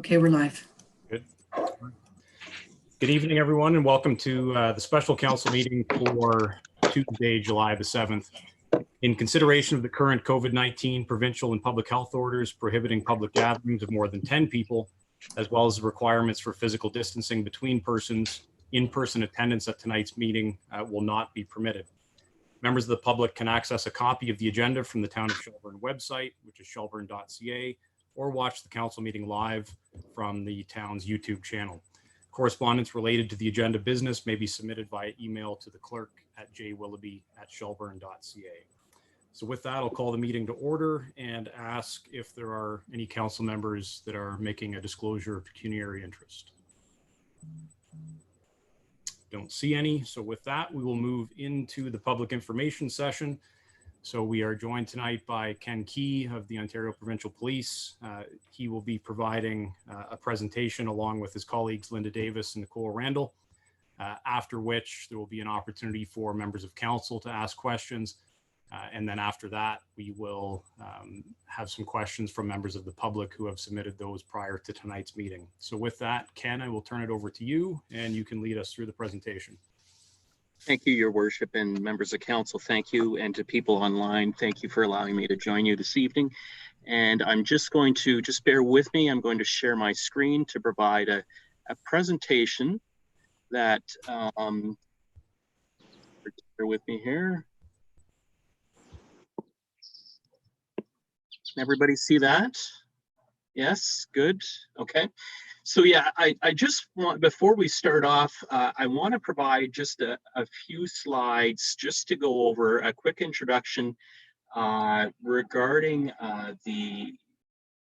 Okay, we're live. Good. Good evening, everyone, and welcome to the special council meeting for Tuesday, July the 7th. In consideration of the current COVID-19 provincial and public health orders prohibiting public gatherings of more than 10 people, as well as the requirements for physical distancing between persons, in-person attendance at tonight's meeting will not be permitted. Members of the public can access a copy of the agenda from the Town of Shelburne website, which is shelburne.ca, or watch the council meeting live from the town's YouTube channel. Correspondence related to the agenda business may be submitted via email to the clerk at jwilloughby@shelburne.ca. So with that, I'll call the meeting to order and ask if there are any council members that are making a disclosure of pecuniary interest. Don't see any. So with that, we will move into the public information session. So we are joined tonight by Ken Key of the Ontario Provincial Police. He will be providing a presentation along with his colleagues Linda Davis and Nicole Randall, after which there will be an opportunity for members of council to ask questions. And then after that, we will have some questions from members of the public who have submitted those prior to tonight's meeting. So with that, Ken, I will turn it over to you and you can lead us through the presentation. Thank you, Your Worship, and members of council, thank you. And to people online, thank you for allowing me to join you this evening. And I'm just going to, bear with me, I'm going to share my screen to provide a presentation that, bear with me here. Can everybody see that? Yes, good, okay. So yeah, I just want, before we start off, I want to provide just a few slides just to go over a quick introduction regarding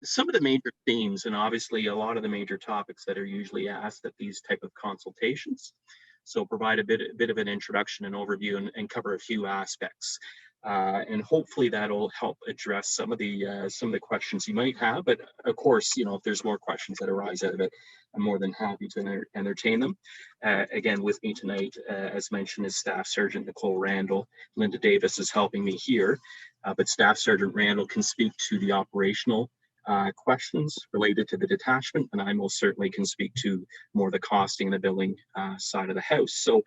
some of the major themes and obviously a lot of the major topics that are usually asked at these type of consultations. So provide a bit of an introduction and overview and cover a few aspects. And hopefully that'll help address some of the questions you might have. But of course, you know, if there's more questions that arise out of it, I'm more than happy to entertain them. Again, with me tonight, as mentioned, is Staff Sergeant Nicole Randall. Linda Davis is helping me here, but Staff Sergeant Randall can speak to the operational questions related to the detachment, and I most certainly can speak to more the costing and the billing side of the house. So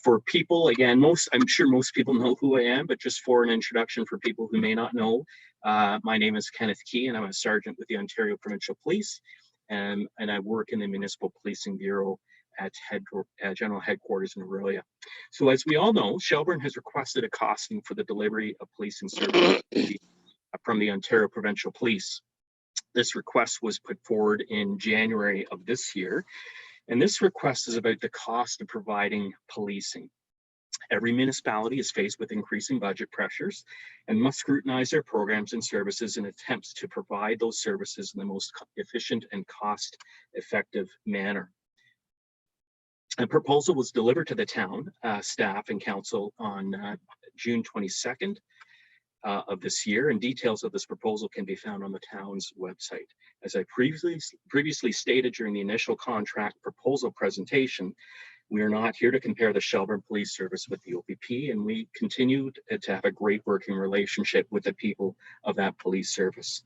for people, again, I'm sure most people know who I am, but just for an introduction for people who may not know, my name is Kenneth Key and I'm a sergeant with the Ontario Provincial Police, and I work in the Municipal Policing Bureau at General Headquarters in Aurelia. So as we all know, Shelburne has requested a costing for the delivery of policing services from the Ontario Provincial Police. This request was put forward in January of this year, and this request is about the cost of providing policing. Every municipality is faced with increasing budget pressures and must scrutinize their programs and services in attempts to provide those services in the most efficient and cost-effective manner. A proposal was delivered to the town staff and council on June 22nd. Of this year, and details of this proposal can be found on the town's website. As I previously stated during the initial contract proposal presentation, we are not here to compare the Shelburne Police Service with the OPP, and we continue to have a great working relationship with the people of that police service.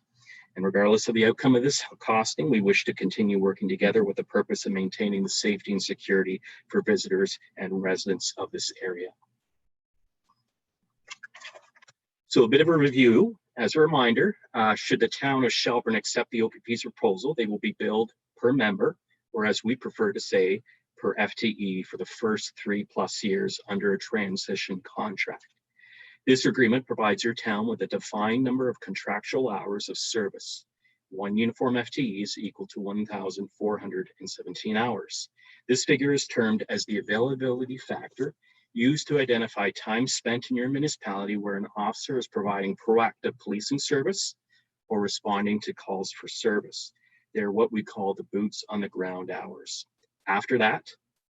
And regardless of the outcome of this costing, we wish to continue working together with the purpose of maintaining the safety and security for visitors and residents of this area. So a bit of a review. As a reminder, should the town of Shelburne accept the OPP's proposal, they will be billed per member, or as we prefer to say, per FTE for the first 3+ years under a transition contract. This agreement provides your town with a defined number of contractual hours of service. One uniform FTE is equal to 1,417 hours. This figure is termed as the availability factor, used to identify time spent in your municipality where an officer is providing proactive policing service or responding to calls for service. They're what we call the boots on the ground hours. After that,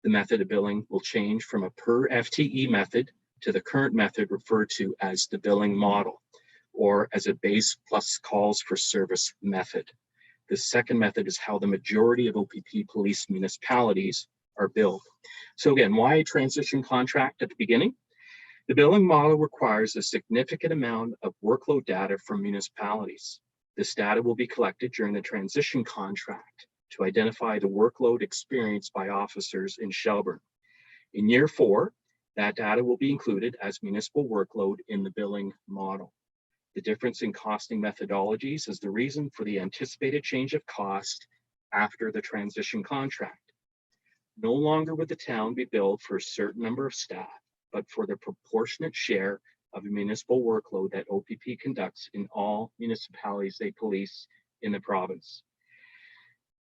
the method of billing will change from a per FTE method to the current method referred to as the billing model, or as a base plus calls for service method. The second method is how the majority of OPP police municipalities are billed. So again, why a transition contract at the beginning? The billing model requires a significant amount of workload data from municipalities. This data will be collected during the transition contract to identify the workload experienced by officers in Shelburne. In year 4, that data will be included as municipal workload in the billing model. The difference in costing methodologies is the reason for the anticipated change of cost after the transition contract. No longer would the town be billed for a certain number of staff, but for the proportionate share of a municipal workload that OPP conducts in all municipalities they police in the province.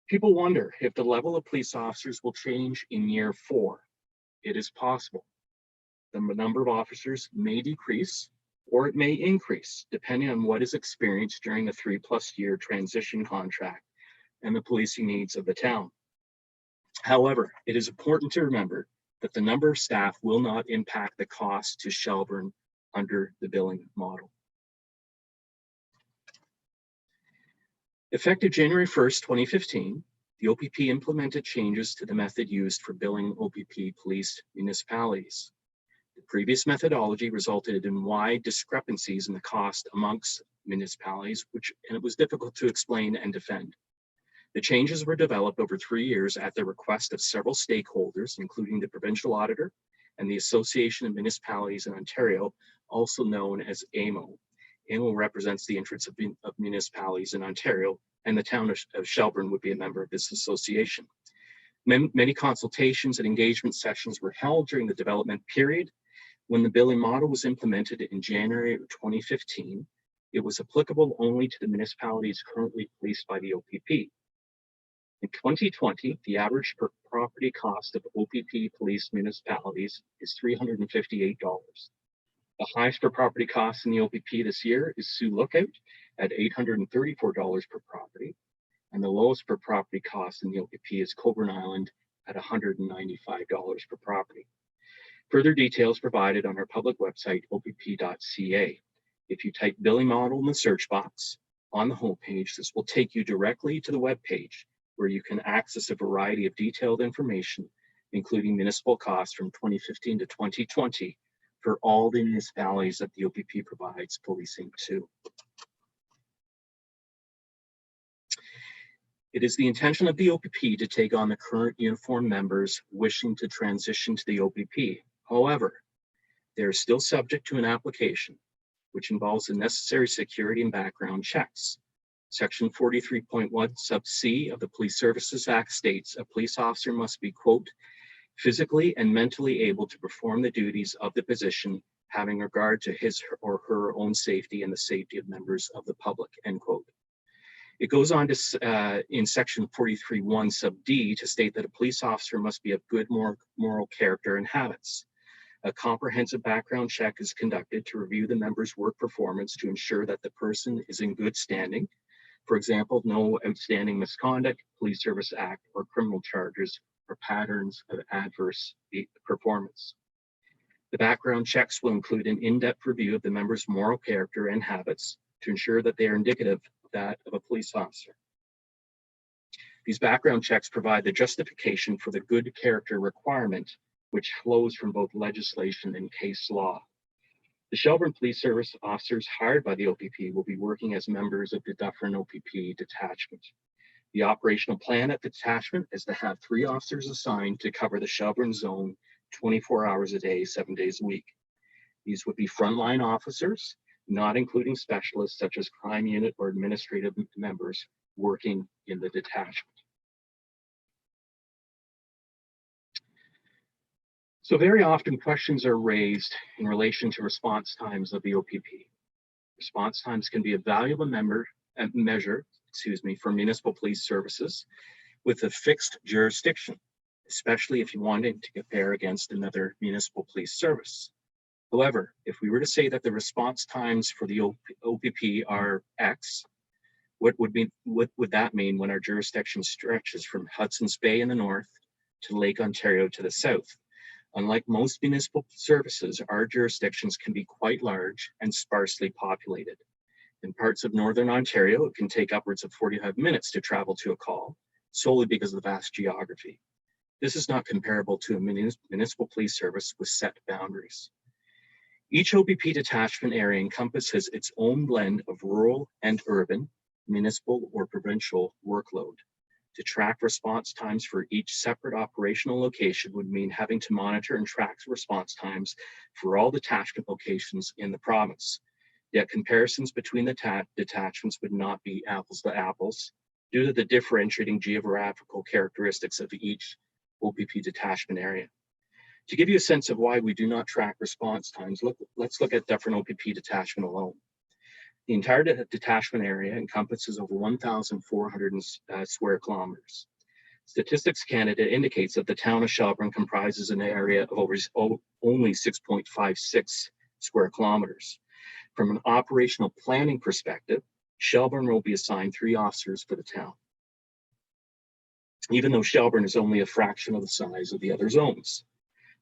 People wonder if the level of police officers will change in year 4. It is possible. The number of officers may decrease or it may increase depending on what is experienced during the 3+ year transition contract and the policing needs of the town. However, it is important to remember that the number of staff will not impact the cost to Shelburne under the billing model. Effective January 1st, 2015, the OPP implemented changes to the method used for billing OPP police municipalities. The previous methodology resulted in wide discrepancies in the cost amongst municipalities, and it was difficult to explain and defend. The changes were developed over 3 years at the request of several stakeholders, including the provincial auditor and the Association of Municipalities in Ontario, also known as AMO. AMO represents the interests of municipalities in Ontario, and the town of Shelburne would be a member of this association. Many consultations and engagement sessions were held during the development period. When the billing model was implemented in January of 2015, it was applicable only to the municipalities currently policed by the OPP. In 2020, the average per property cost of OPP policed municipalities is $358. The highest per property cost in the OPP this year is Sioux Lookout at $834 per property, and the lowest per property cost in the OPP is Coburn Island at $195 per property. Further details provided on our public website, opp.ca. If you type billing model in the search box on the homepage, this will take you directly to the web page where you can access a variety of detailed information, including municipal costs from 2015 to 2020 for all the municipalities that the OPP provides policing to. It is the intention of the OPP to take on the current uniformed members wishing to transition to the OPP. However, they are still subject to an application, which involves the necessary security and background checks. Section 43.1 sub C of the Police Services Act states a police officer must be, quote, physically and mentally able to perform the duties of the position, having regard to his or her own safety and the safety of members of the public, end quote. It goes on to, in section 43.1 sub D, to state that a police officer must be of good moral character and habits. A comprehensive background check is conducted to review the member's work performance to ensure that the person is in good standing. For example, no outstanding misconduct, Police Service Act, or criminal charges or patterns of adverse performance. The background checks will include an in-depth review of the member's moral character and habits to ensure that they are indicative of that of a police officer. These background checks provide the justification for the good character requirement, which flows from both legislation and case law. The Shelburne Police Service officers hired by the OPP will be working as members of the Dufferin OPP detachment. The operational plan at the detachment is to have 3 officers assigned to cover the Shelburne zone 24 hours a day, 7 days a week. These would be frontline officers, not including specialists such as crime unit or administrative members working in the detachment. So very often questions are raised in relation to response times of the OPP. Response times can be a valuable measure for municipal police services with a fixed jurisdiction, especially if you wanted to compare against another municipal police service. However, if we were to say that the response times for the OPP are X, what would that mean when our jurisdiction stretches from Hudson's Bay in the north to Lake Ontario to the south? Unlike most municipal services, our jurisdictions can be quite large and sparsely populated. In parts of Northern Ontario, it can take upwards of 45 minutes to travel to a call, solely because of the vast geography. This is not comparable to a municipal police service with set boundaries. Each OPP detachment area encompasses its own blend of rural and urban, municipal, or provincial workload. To track response times for each separate operational location would mean having to monitor and track response times for all detachment locations in the province. Yet comparisons between the detachments would not be apples to apples due to the differentiating geographical characteristics of each OPP detachment area. To give you a sense of why we do not track response times, let's look at Dufferin OPP detachment alone. The entire detachment area encompasses over 1,400 square kilometers. Statistics Canada indicates that the town of Shelburne comprises an area of only 6.56 square kilometers. From an operational planning perspective, Shelburne will be assigned 3 officers for the town, even though Shelburne is only a fraction of the size of the other zones.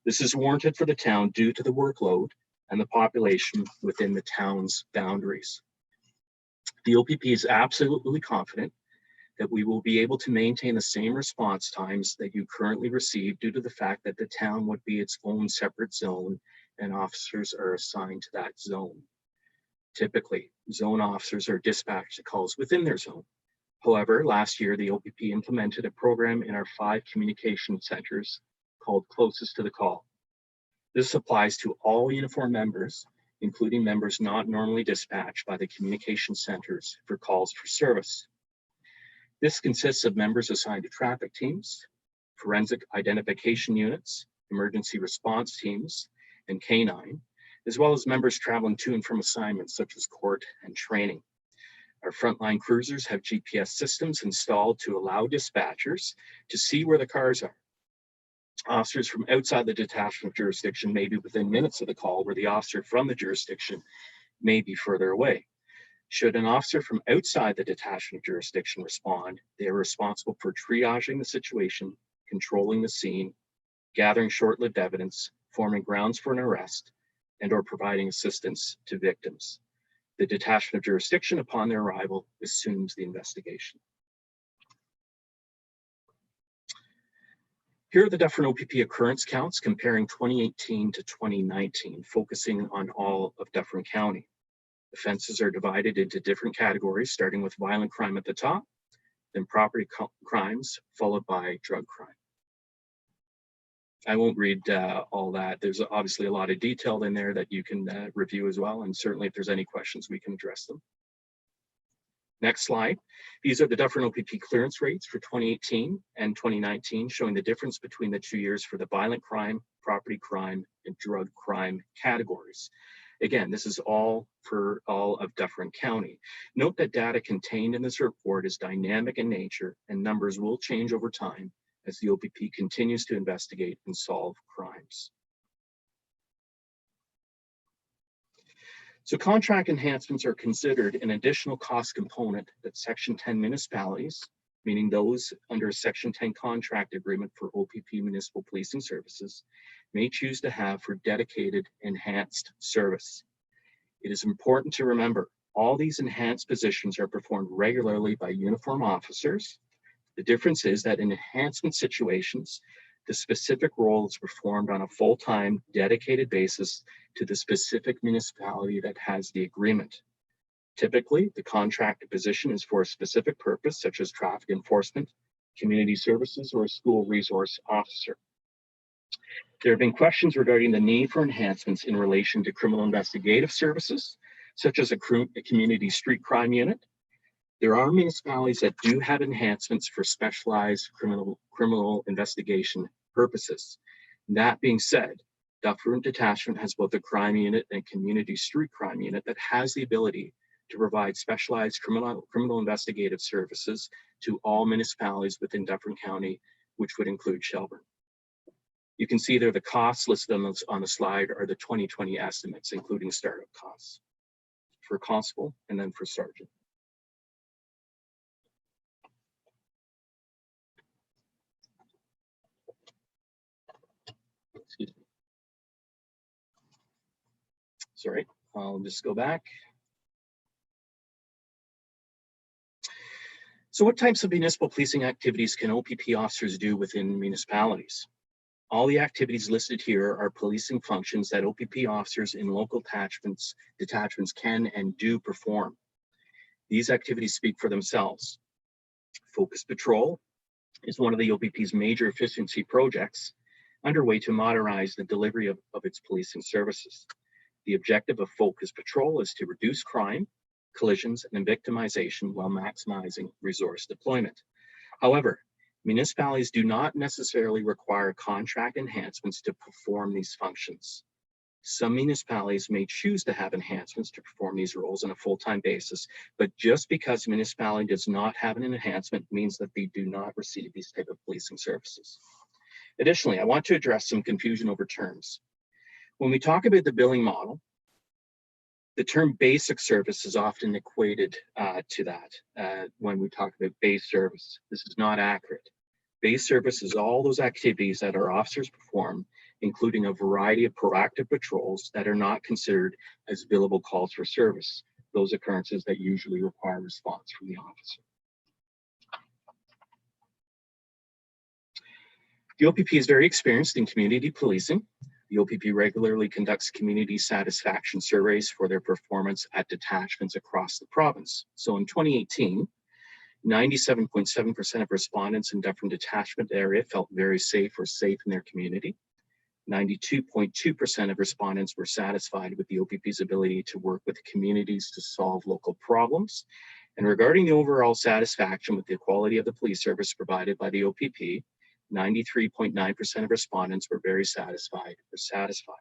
This is warranted for the town due to the workload and the population within the town's boundaries. The OPP is absolutely confident that we will be able to maintain the same response times that you currently receive due to the fact that the town would be its own separate zone and officers are assigned to that zone. Typically, zone officers are dispatched to calls within their zone. However, last year, the OPP implemented a program in our 5 communication centers called Closest to the Call. This applies to all uniformed members, including members not normally dispatched by the communication centers for calls for service. This consists of members assigned to traffic teams, forensic identification units, emergency response teams, and K9, as well as members traveling to and from assignments such as court and training. Our frontline cruisers have GPS systems installed to allow dispatchers to see where the cars are. Officers from outside the detachment jurisdiction may be within minutes of the call, where the officer from the jurisdiction may be further away. Should an officer from outside the detachment jurisdiction respond, they are responsible for triaging the situation, controlling the scene, gathering short-lived evidence, forming grounds for an arrest, and/or providing assistance to victims. The detachment of jurisdiction, upon their arrival, assumes the investigation. Here are the Dufferin OPP occurrence counts comparing 2018 to 2019, focusing on all of Dufferin County. Offenses are divided into different categories, starting with violent crime at the top, then property crimes, followed by drug crime. I won't read all that. There's obviously a lot of detail in there that you can review as well, and certainly if there's any questions, we can address them. Next slide. These are the Dufferin OPP clearance rates for 2018 and 2019, showing the difference between the 2 years for the violent crime, property crime, and drug crime categories. Again, this is all for all of Dufferin County. Note that data contained in this report is dynamic in nature, and numbers will change over time as the OPP continues to investigate and solve crimes. So contract enhancements are considered an additional cost component that Section 10 municipalities, meaning those under a Section 10 contract agreement for OPP municipal policing services, may choose to have for dedicated enhanced service. It is important to remember all these enhanced positions are performed regularly by uniformed officers. The difference is that in enhancement situations, the specific role is performed on a full-time, dedicated basis to the specific municipality that has the agreement. Typically, the contracted position is for a specific purpose, such as traffic enforcement, community services, or a school resource officer. There have been questions regarding the need for enhancements in relation to criminal investigative services, such as a community street crime unit. There are municipalities that do have enhancements for specialized criminal investigation purposes. That being said, Dufferin Detachment has both a crime unit and community street crime unit that has the ability to provide specialized criminal investigative services to all municipalities within Dufferin County, which would include Shelburne. You can see there the costs listed on the slide are the 2020 estimates, including startup costs for constable and then for sergeant. Excuse me. Sorry, I'll just go back. So what types of municipal policing activities can OPP officers do within municipalities? All the activities listed here are policing functions that OPP officers in local detachments can and do perform. These activities speak for themselves. Focus Patrol is one of the OPP's major efficiency projects underway to modernize the delivery of its policing services. The objective of Focus Patrol is to reduce crime, collisions, and victimization while maximizing resource deployment. However, municipalities do not necessarily require contract enhancements to perform these functions. Some municipalities may choose to have enhancements to perform these roles on a full-time basis, but just because a municipality does not have an enhancement means that they do not receive these type of policing services. Additionally, I want to address some confusion over terms. When we talk about the billing model, the term basic service is often equated to that when we talk about base service. This is not accurate. Base service is all those activities that our officers perform, including a variety of proactive patrols that are not considered as billable calls for service, those occurrences that usually require response from the officer. The OPP is very experienced in community policing. The OPP regularly conducts community satisfaction surveys for their performance at detachments across the province. So in 2018, 97.7% of respondents in Dufferin detachment area felt very safe or safe in their community. 92.2% of respondents were satisfied with the OPP's ability to work with communities to solve local problems. And regarding the overall satisfaction with the quality of the police service provided by the OPP, 93.9% of respondents were very satisfied or satisfied.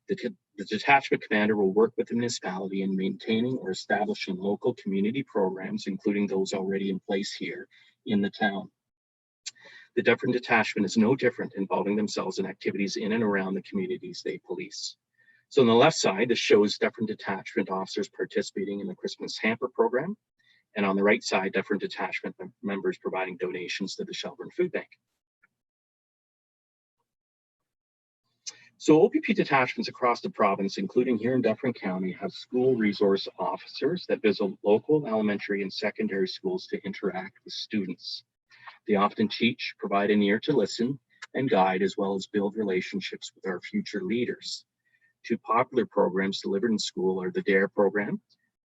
The detachment commander will work with the municipality in maintaining or establishing local community programs, including those already in place here in the town. The Dufferin detachment is no different, involving themselves in activities in and around the communities they police. So on the left side, this shows Dufferin detachment officers participating in the Christmas hamper program. And on the right side, Dufferin detachment members providing donations to the Shelburne Food Bank. So OPP detachments across the province, including here in Dufferin County, have school resource officers that visit local elementary and secondary schools to interact with students. They often teach, provide an ear to listen and guide, as well as build relationships with our future leaders. Two popular programs delivered in school are the DARE program,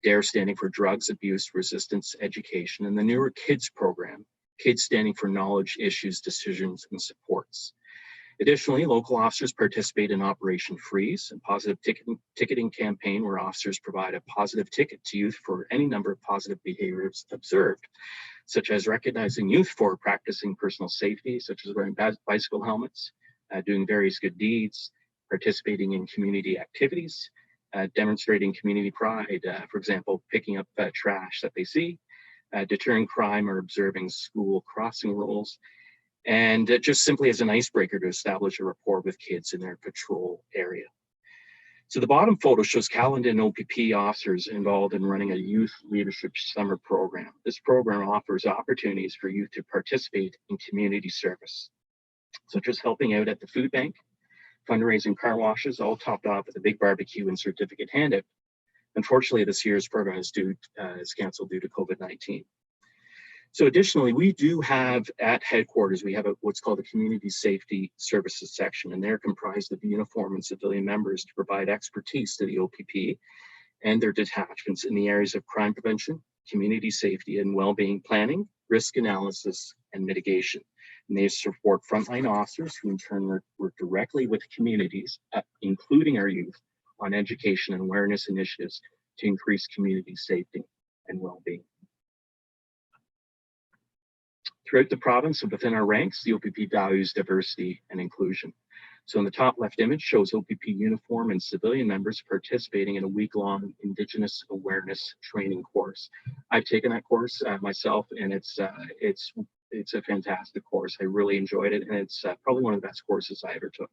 DARE standing for Drugs, Abuse, Resistance, Education, and the newer KIDS program, KIDS standing for Knowledge, Issues, Decisions, and Supports. Additionally, local officers participate in Operation Freeze, a positive ticketing campaign where officers provide a positive ticket to youth for any number of positive behaviors observed, such as recognizing youth for practicing personal safety, such as wearing bicycle helmets, doing various good deeds, participating in community activities, demonstrating community pride, for example, picking up trash that they see, deterring crime or observing school crossing rules, and just simply as an icebreaker to establish a rapport with kids in their patrol area. So the bottom photo shows Caledon OPP officers involved in running a youth leadership summer program. This program offers opportunities for youth to participate in community service, such as helping out at the food bank, fundraising car washes, all topped off with a big barbecue and certificate handout. Unfortunately, this year's program is canceled due to COVID-19. So additionally, we do have at headquarters, we have what's called a community safety services section, and they're comprised of uniform and civilian members to provide expertise to the OPP and their detachments in the areas of crime prevention, community safety and well-being planning, risk analysis, and mitigation. And they support frontline officers who in turn work directly with communities, including our youth, on education and awareness initiatives to increase community safety and well-being. Throughout the province and within our ranks, the OPP values diversity and inclusion. So in the top left image shows OPP uniform and civilian members participating in a week-long Indigenous awareness training course. I've taken that course myself, and it's a fantastic course. I really enjoyed it, and it's probably one of the best courses I ever took.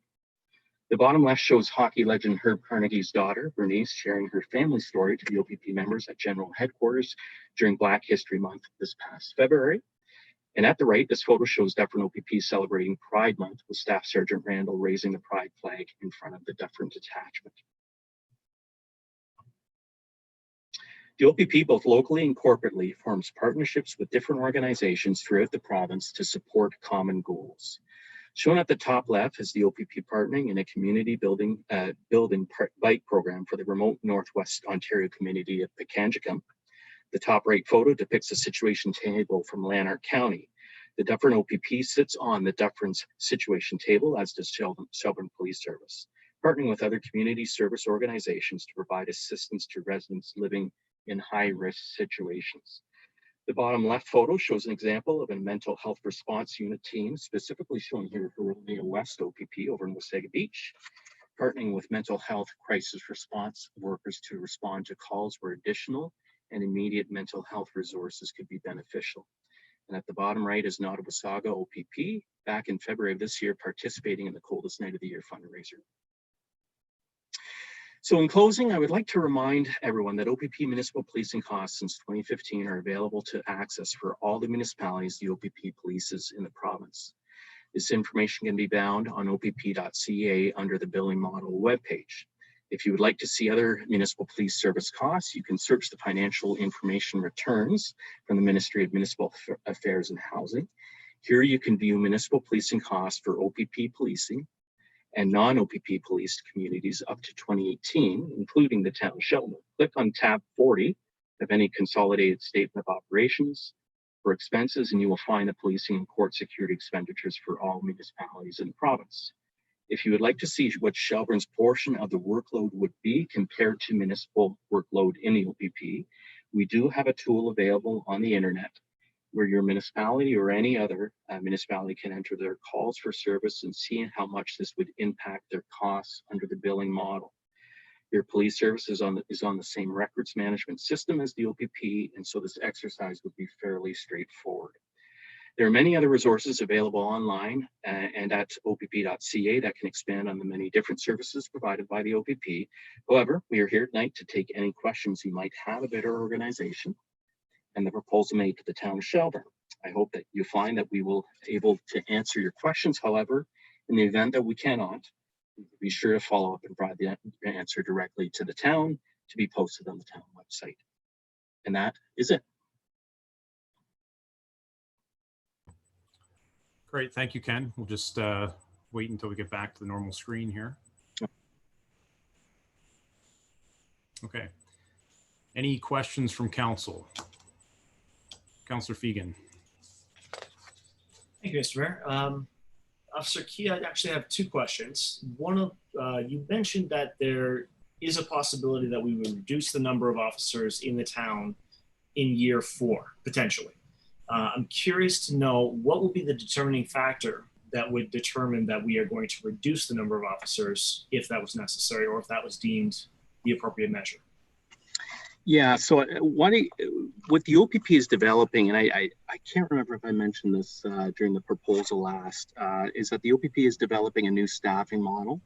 The bottom left shows hockey legend Herb Carnegie's daughter, Bernice, sharing her family story to the OPP members at General Headquarters during Black History Month this past February. And at the right, this photo shows Dufferin OPP celebrating Pride Month with Staff Sergeant Randall raising the Pride flag in front of the Dufferin detachment. The OPP, both locally and corporately, forms partnerships with different organizations throughout the province to support common goals. Shown at the top left is the OPP partnering in a community building bike program for the remote Northwest Ontario community of Pikangikum. The top right photo depicts a situation table from Lanark County. The Dufferin OPP sits on the Dufferin's situation table, as does Shelburne Police Service, partnering with other community service organizations to provide assistance to residents living in high-risk situations. The bottom left photo shows an example of a mental health response unit team, specifically shown here for Romeo West OPP over in Wasaga Beach, partnering with mental health crisis response workers to respond to calls where additional and immediate mental health resources could be beneficial. And at the bottom right is Wasaga OPP, back in February of this year, participating in the Coldest Night of the Year fundraiser. So in closing, I would like to remind everyone that OPP municipal policing costs since 2015 are available to access for all the municipalities the OPP polices in the province. This information can be found on opp.ca under the billing model webpage. If you would like to see other municipal police service costs, you can search the financial information returns from the Ministry of Municipal Affairs and Housing. Here you can view municipal policing costs for OPP policing and non-OPP policed communities up to 2018, including the town of Shelburne. Click on tab 40 of any consolidated statement of operations for expenses, and you will find the policing and court security expenditures for all municipalities in the province. If you would like to see what Shelburne's portion of the workload would be compared to municipal workload in the OPP, we do have a tool available on the internet where your municipality or any other municipality can enter their calls for service and see how much this would impact their costs under the billing model. Your police service is on the same records management system as the OPP, and so this exercise would be fairly straightforward. There are many other resources available online and at opp.ca that can expand on the many different services provided by the OPP. However, we are here tonight to take any questions you might have about our organization and the proposal made to the town of Shelburne. I hope that you find that we will be able to answer your questions. However, in the event that we cannot, be sure to follow up and provide the answer directly to the town to be posted on the town website. And that is it. Great, thank you, Ken. We'll just wait until we get back to the normal screen here. Okay. Any questions from council? Councillor Fegan. Thank you, Mr. Mayor. Officer Key, I actually have two questions. One of, you mentioned that there is a possibility that we would reduce the number of officers in the town in year 4, potentially. I'm curious to know what will be the determining factor that would determine that we are going to reduce the number of officers if that was necessary or if that was deemed the appropriate measure. Yeah, so what the OPP is developing, and I can't remember if I mentioned this during the proposal last, is that the OPP is developing a new staffing model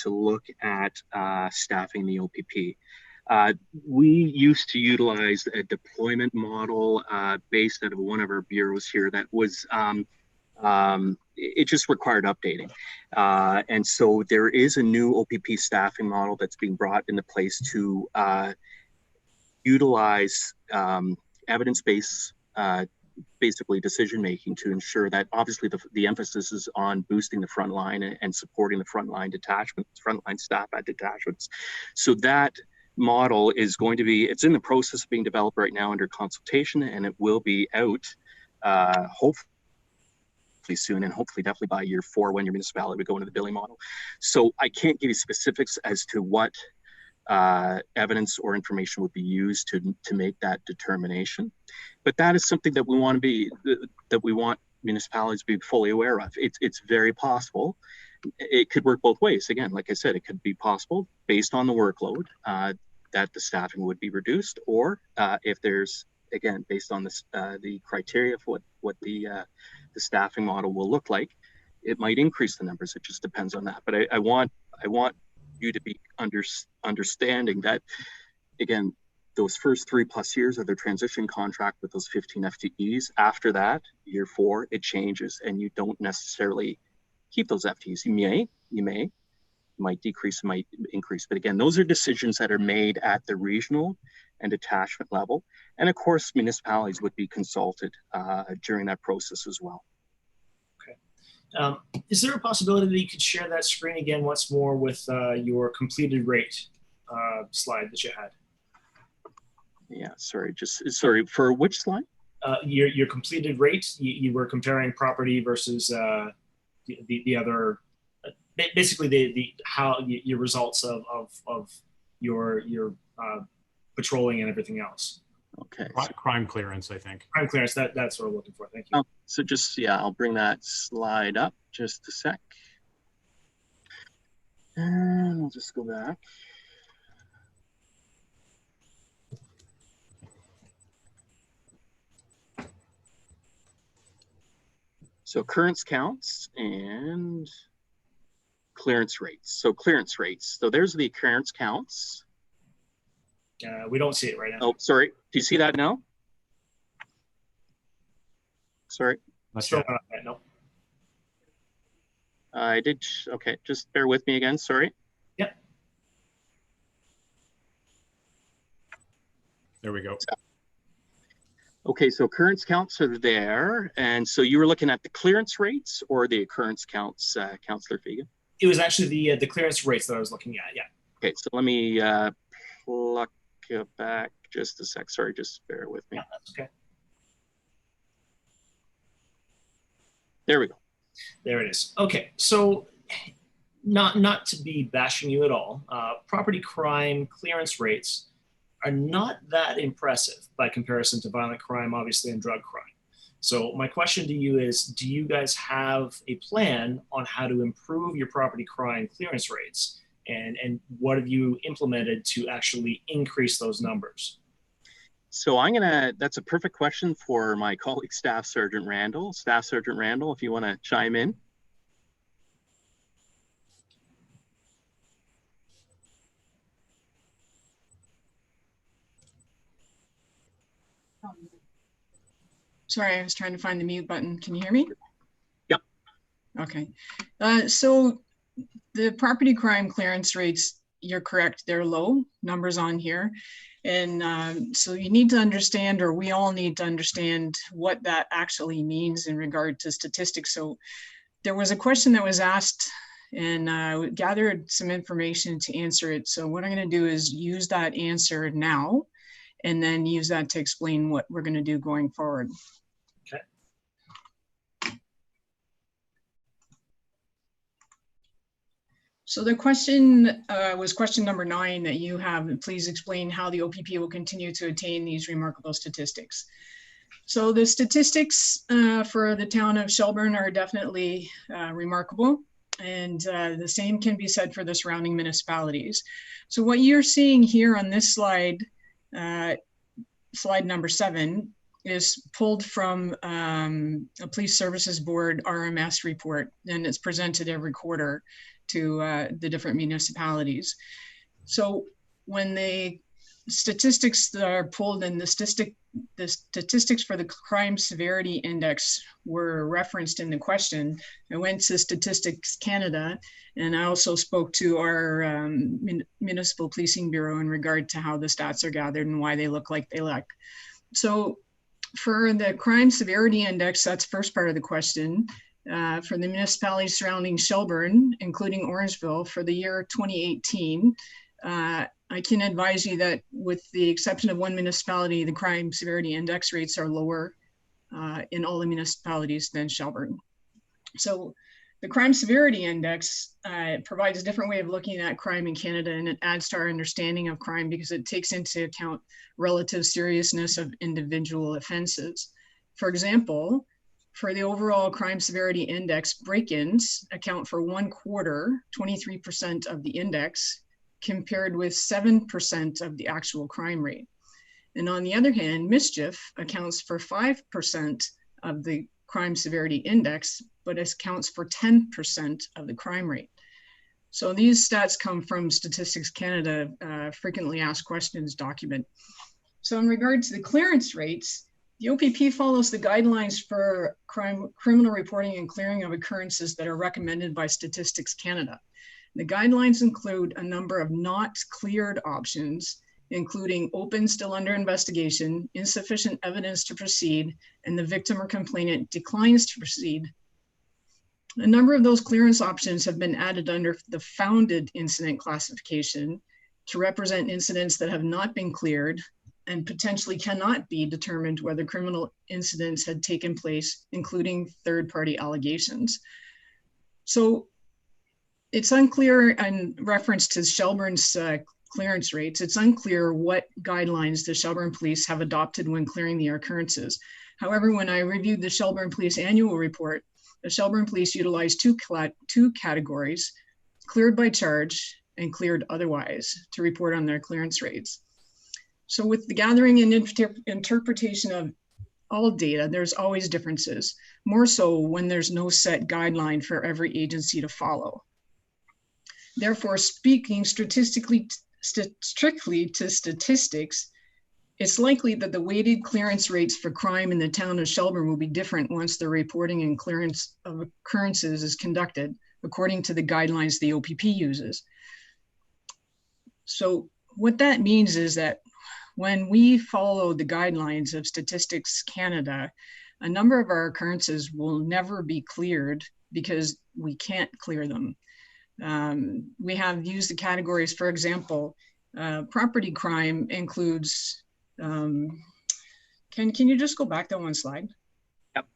to look at staffing the OPP. We used to utilize a deployment model based out of one of our bureaus here that was, it just required updating. And so there is a new OPP staffing model that's being brought into place to utilize evidence-based basically decision-making to ensure that obviously the emphasis is on boosting the front line and supporting the frontline detachments, frontline staff at detachments. So that model is going to be, it's in the process of being developed right now under consultation, and it will be out hopefully soon, and hopefully definitely by year 4 when your municipality would go into the billing model. So I can't give you specifics as to what evidence or information would be used to make that determination, but that is something that we want municipalities to be fully aware of. It's very possible. It could work both ways. Again, like I said, it could be possible based on the workload that the staffing would be reduced, or if there's, again, based on the criteria of what the staffing model will look like, it might increase the numbers. It just depends on that. But I want you to be understanding that, again, those first 3+ years of their transition contract with those 15 FTEs, after that, year 4, it changes, and you don't necessarily keep those FTEs. You might decrease, might increase. But again, those are decisions that are made at the regional and detachment level. And of course, municipalities would be consulted during that process as well. Is there a possibility that you could share that screen again once more with your completed rate slide that you had? Yeah, sorry, sorry, for which slide? Your completed rate. You were comparing property versus the other, basically the how your results of your patrolling and everything else. Okay. Crime clearance, I think. Crime clearance. That's what we're looking for. Thank you. Oh, so just, yeah, I'll bring that slide up just a sec. And we'll just go back. So occurrence counts and clearance rates. So clearance rates. So there's the occurrence counts. We don't see it right now. Oh, sorry. Do you see that now? Sorry. Still not yet, no. I did. Okay, just bear with me again. Sorry. Yep. There we go. Okay, so occurrence counts are there. And so you were looking at the clearance rates or the occurrence counts, Councillor Fegan? It was actually the clearance rates that I was looking at, yeah. Okay, so let me pluck it back just a sec. Sorry, just bear with me. Yeah, that's okay. There we go. There it is. Okay, so not to be bashing you at all, property crime clearance rates are not that impressive by comparison to violent crime, obviously, and drug crime. So my question to you is, do you guys have a plan on how to improve your property crime clearance rates? And what have you implemented to actually increase those numbers? So that's a perfect question for my colleague, Staff Sergeant Randall. Staff Sergeant Randall, if you want to chime in. Sorry, I was trying to find the mute button. Can you hear me? Yep. Okay. So the property crime clearance rates, you're correct, they're low, numbers on here. And so you need to understand, or we all need to understand what that actually means in regard to statistics. So there was a question that was asked and I gathered some information to answer it. So what I'm going to do is use that answer now and then use that to explain what we're going to do going forward. Okay. So the question was question number 9 that you have. Please explain how the OPP will continue to attain these remarkable statistics. So the statistics for the town of Shelburne are definitely remarkable, and the same can be said for the surrounding municipalities. So what you're seeing here on this slide, slide number 7, is pulled from a Police Services Board RMS report, and it's presented every quarter to the different municipalities. So when the statistics that are pulled in the statistics for the crime severity index were referenced in the question, I went to Statistics Canada, and I also spoke to our Municipal Policing Bureau in regard to how the stats are gathered and why they look like they look. So for the crime severity index, that's first part of the question. For the municipalities surrounding Shelburne, including Orangeville, for the year 2018, I can advise you that with the exception of one municipality, the crime severity index rates are lower in all the municipalities than Shelburne. So the crime severity index provides a different way of looking at crime in Canada, and it adds to our understanding of crime because it takes into account relative seriousness of individual offenses. For example, for the overall crime severity index, break-ins account for 1/4, 23% of the index, compared with 7% of the actual crime rate. And on the other hand, mischief accounts for 5% of the crime severity index, but it accounts for 10% of the crime rate. So these stats come from Statistics Canada frequently asked questions document. So in regard to the clearance rates, the OPP follows the guidelines for criminal reporting and clearing of occurrences that are recommended by Statistics Canada. The guidelines include a number of not cleared options, including open, still under investigation, insufficient evidence to proceed, and the victim or complainant declines to proceed. A number of those clearance options have been added under the founded incident classification to represent incidents that have not been cleared and potentially cannot be determined whether criminal incidents had taken place, including third-party allegations. So it's unclear, in reference to Shelburne's clearance rates, it's unclear what guidelines the Shelburne Police have adopted when clearing the occurrences. However, when I reviewed the Shelburne Police annual report, the Shelburne Police utilized two categories: cleared by charge and cleared otherwise, to report on their clearance rates. So with the gathering and interpretation of all data, there's always differences, more so when there's no set guideline for every agency to follow. Therefore, speaking strictly to statistics, it's likely that the weighted clearance rates for crime in the town of Shelburne will be different once the reporting and clearance of occurrences is conducted, according to the guidelines the OPP uses. So what that means is that when we follow the guidelines of Statistics Canada, a number of our occurrences will never be cleared because we can't clear them. We have used the categories, for example, property crime includes, can you just go back to one slide? Yep.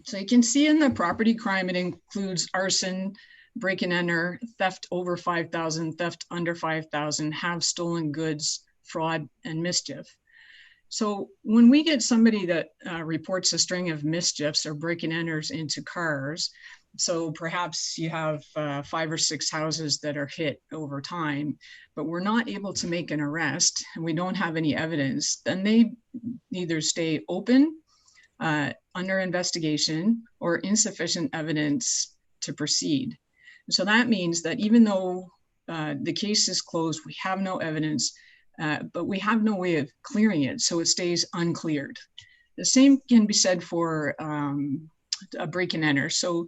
So you can see in the property crime, it includes arson, break and enter, theft over 5,000, theft under 5,000, have stolen goods, fraud, and mischief. So when we get somebody that reports a string of mischiefs or break and enters into cars, so perhaps you have 5 or 6 houses that are hit over time, but we're not able to make an arrest and we don't have any evidence, then they either stay open, under investigation, or insufficient evidence to proceed. So that means that even though the case is closed, we have no evidence, but we have no way of clearing it, so it stays uncleared. The same can be said for a break and enter. So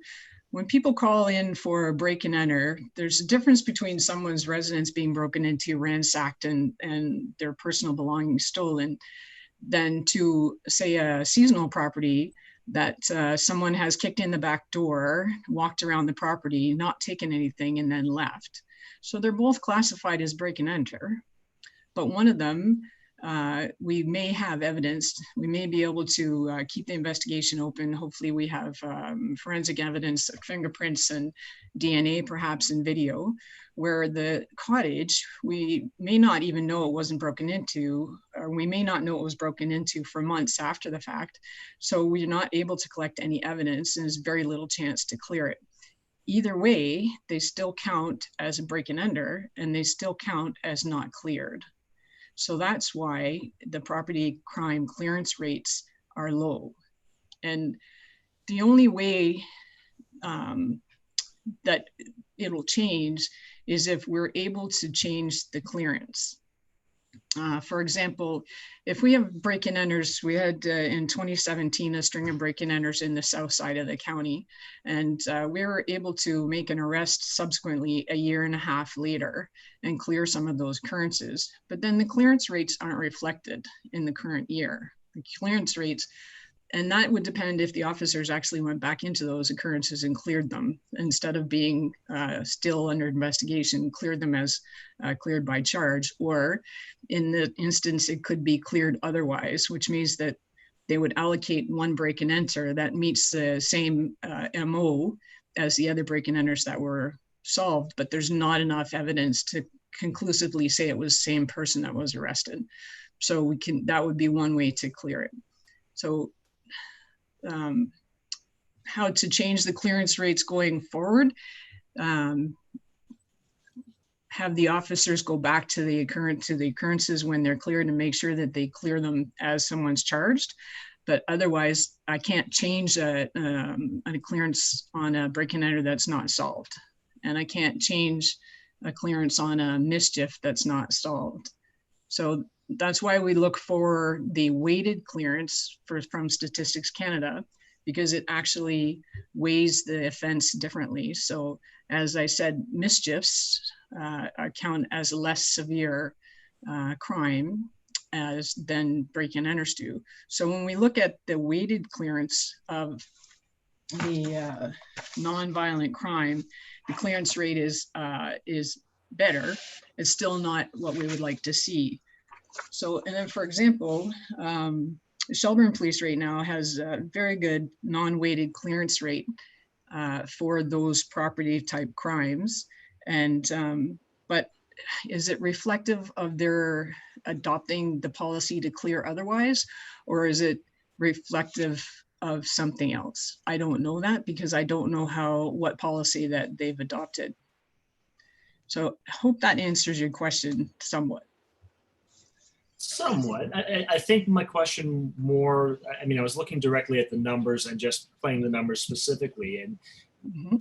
when people call in for a break and enter, there's a difference between someone's residence being broken into, ransacked, and their personal belongings stolen, than to, say, a seasonal property that someone has kicked in the back door, walked around the property, not taken anything, and then left. So they're both classified as break and enter, but one of them, we may have evidence, we may be able to keep the investigation open. Hopefully we have forensic evidence, fingerprints and DNA perhaps in video, where the cottage, we may not even know it wasn't broken into, or we may not know it was broken into for months after the fact. So we're not able to collect any evidence and there's very little chance to clear it. Either way, they still count as a break and enter and they still count as not cleared. So that's why the property crime clearance rates are low. And the only way that it'll change is if we're able to change the clearance. For example, if we have break and enters, we had in 2017 a string of break and enters in the south side of the county, and we were able to make an arrest subsequently a year and a half later and clear some of those occurrences. But then the clearance rates aren't reflected in the current year. The clearance rates, and that would depend if the officers actually went back into those occurrences and cleared them instead of being still under investigation, cleared them as cleared by charge, or in the instance, it could be cleared otherwise, which means that they would allocate one break and enter that meets the same MO as the other break and enters that were solved, but there's not enough evidence to conclusively say it was the same person that was arrested. So that would be one way to clear it. So how to change the clearance rates going forward, have the officers go back to the occurrences when they're cleared and make sure that they clear them as someone's charged. But otherwise, I can't change a clearance on a break and enter that's not solved. And I can't change a clearance on a mischief that's not solved. So that's why we look for the weighted clearance from Statistics Canada, because it actually weighs the offense differently. So as I said, mischiefs count as a less severe crime than break and enters do. So when we look at the weighted clearance of the non-violent crime, the clearance rate is better. It's still not what we would like to see. So, and then for example, Shelburne Police right now has a very good non-weighted clearance rate for those property type crimes. And, but is it reflective of their adopting the policy to clear otherwise, or is it reflective of something else? I don't know that because I don't know what policy that they've adopted. So I hope that answers your question somewhat. Somewhat. I think my question more, I mean, I was looking directly at the numbers and just playing the numbers specifically, and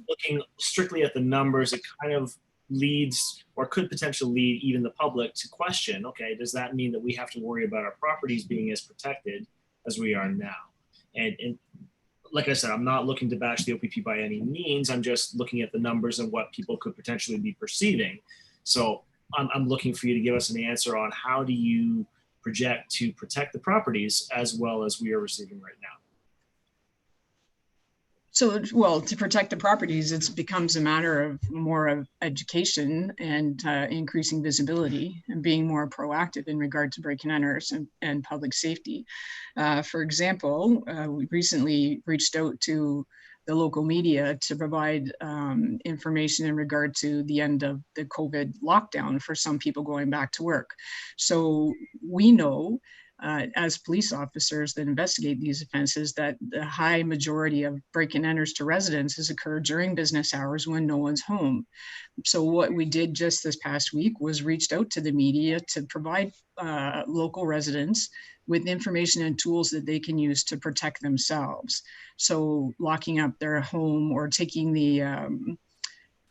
looking strictly at the numbers, it kind of leads or could potentially lead even the public to question, okay, does that mean that we have to worry about our properties being as protected as we are now? And like I said, I'm not looking to bash the OPP by any means. I'm just looking at the numbers and what people could potentially be perceiving. So I'm looking for you to give us an answer on how do you project to protect the properties as well as we are receiving right now. So, well, to protect the properties, it becomes a matter of more of education and increasing visibility and being more proactive in regard to break and enters and public safety. For example, we recently reached out to the local media to provide information in regard to the end of the COVID lockdown for some people going back to work. So we know as police officers that investigate these offenses that the high majority of break and enters to residences occur during business hours when no one's home. So what we did just this past week was reached out to the media to provide local residents with information and tools that they can use to protect themselves. So locking up their home or taking the,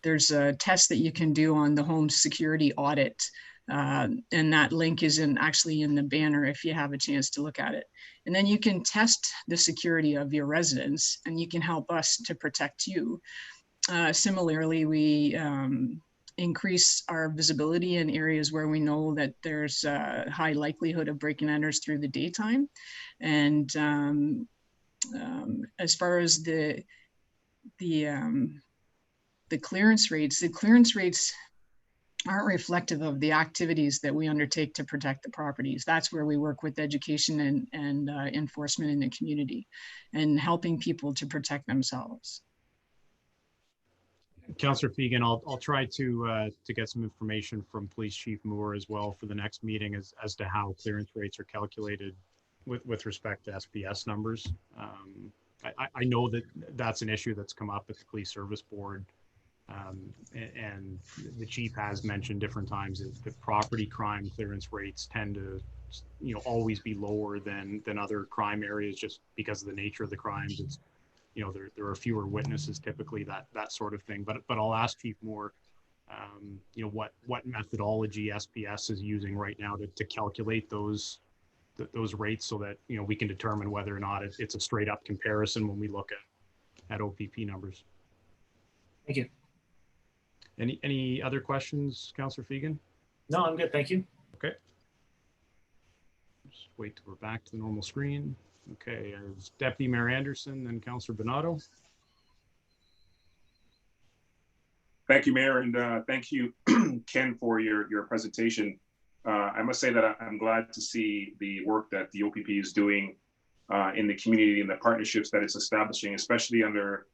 there's a test that you can do on the home security audit. And that link is actually in the banner if you have a chance to look at it. And then you can test the security of your residence and you can help us to protect you. Similarly, we increase our visibility in areas where we know that there's a high likelihood of break and enters through the daytime. And as far as the clearance rates aren't reflective of the activities that we undertake to protect the properties. That's where we work with education and enforcement in the community and helping people to protect themselves. Councillor Fegan, I'll try to get some information from Police Chief Moore as well for the next meeting as to how clearance rates are calculated with respect to SPS numbers. I know that that's an issue that's come up at the Police Service Board. And the chief has mentioned different times that property crime clearance rates tend to, always be lower than other crime areas just because of the nature of the crimes. It's, there are fewer witnesses typically, that sort of thing. But I'll ask Chief Moore, what methodology SPS is using right now to calculate those rates so that we can determine whether or not it's a straight up comparison when we look at OPP numbers. Thank you. Any other questions, Councillor Fegan? No, I'm good. Thank you. Okay. Just wait till we're back to the normal screen. Okay, as Deputy Mayor Anderson and Councillor Bonato. Thank you, Mayor, and thank you, Ken, for your presentation. I must say that I'm glad to see the work that the OPP is doing in the community and the partnerships that it's establishing, especially under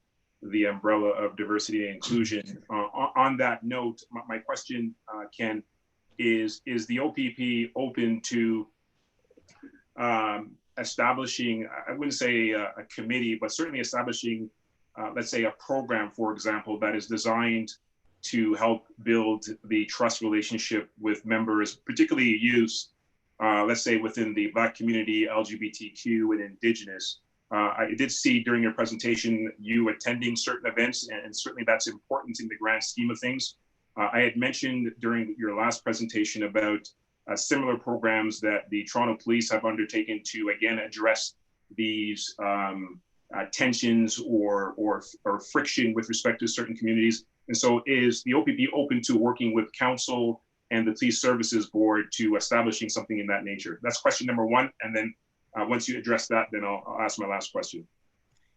the umbrella of diversity and inclusion. On that note, my question, Ken, is the OPP open to establishing, I wouldn't say a committee, but certainly establishing, let's say, a program, for example, that is designed to help build the trust relationship with members, particularly youth, let's say within the Black community, LGBTQ, and Indigenous. I did see during your presentation you attending certain events, and certainly that's important in the grand scheme of things. I had mentioned during your last presentation about similar programs that the Toronto Police have undertaken to, again, address these tensions or friction with respect to certain communities. And so is the OPP open to working with council and the Police Services Board to establishing something in that nature? That's question number one. And then once you address that, then I'll ask my last question.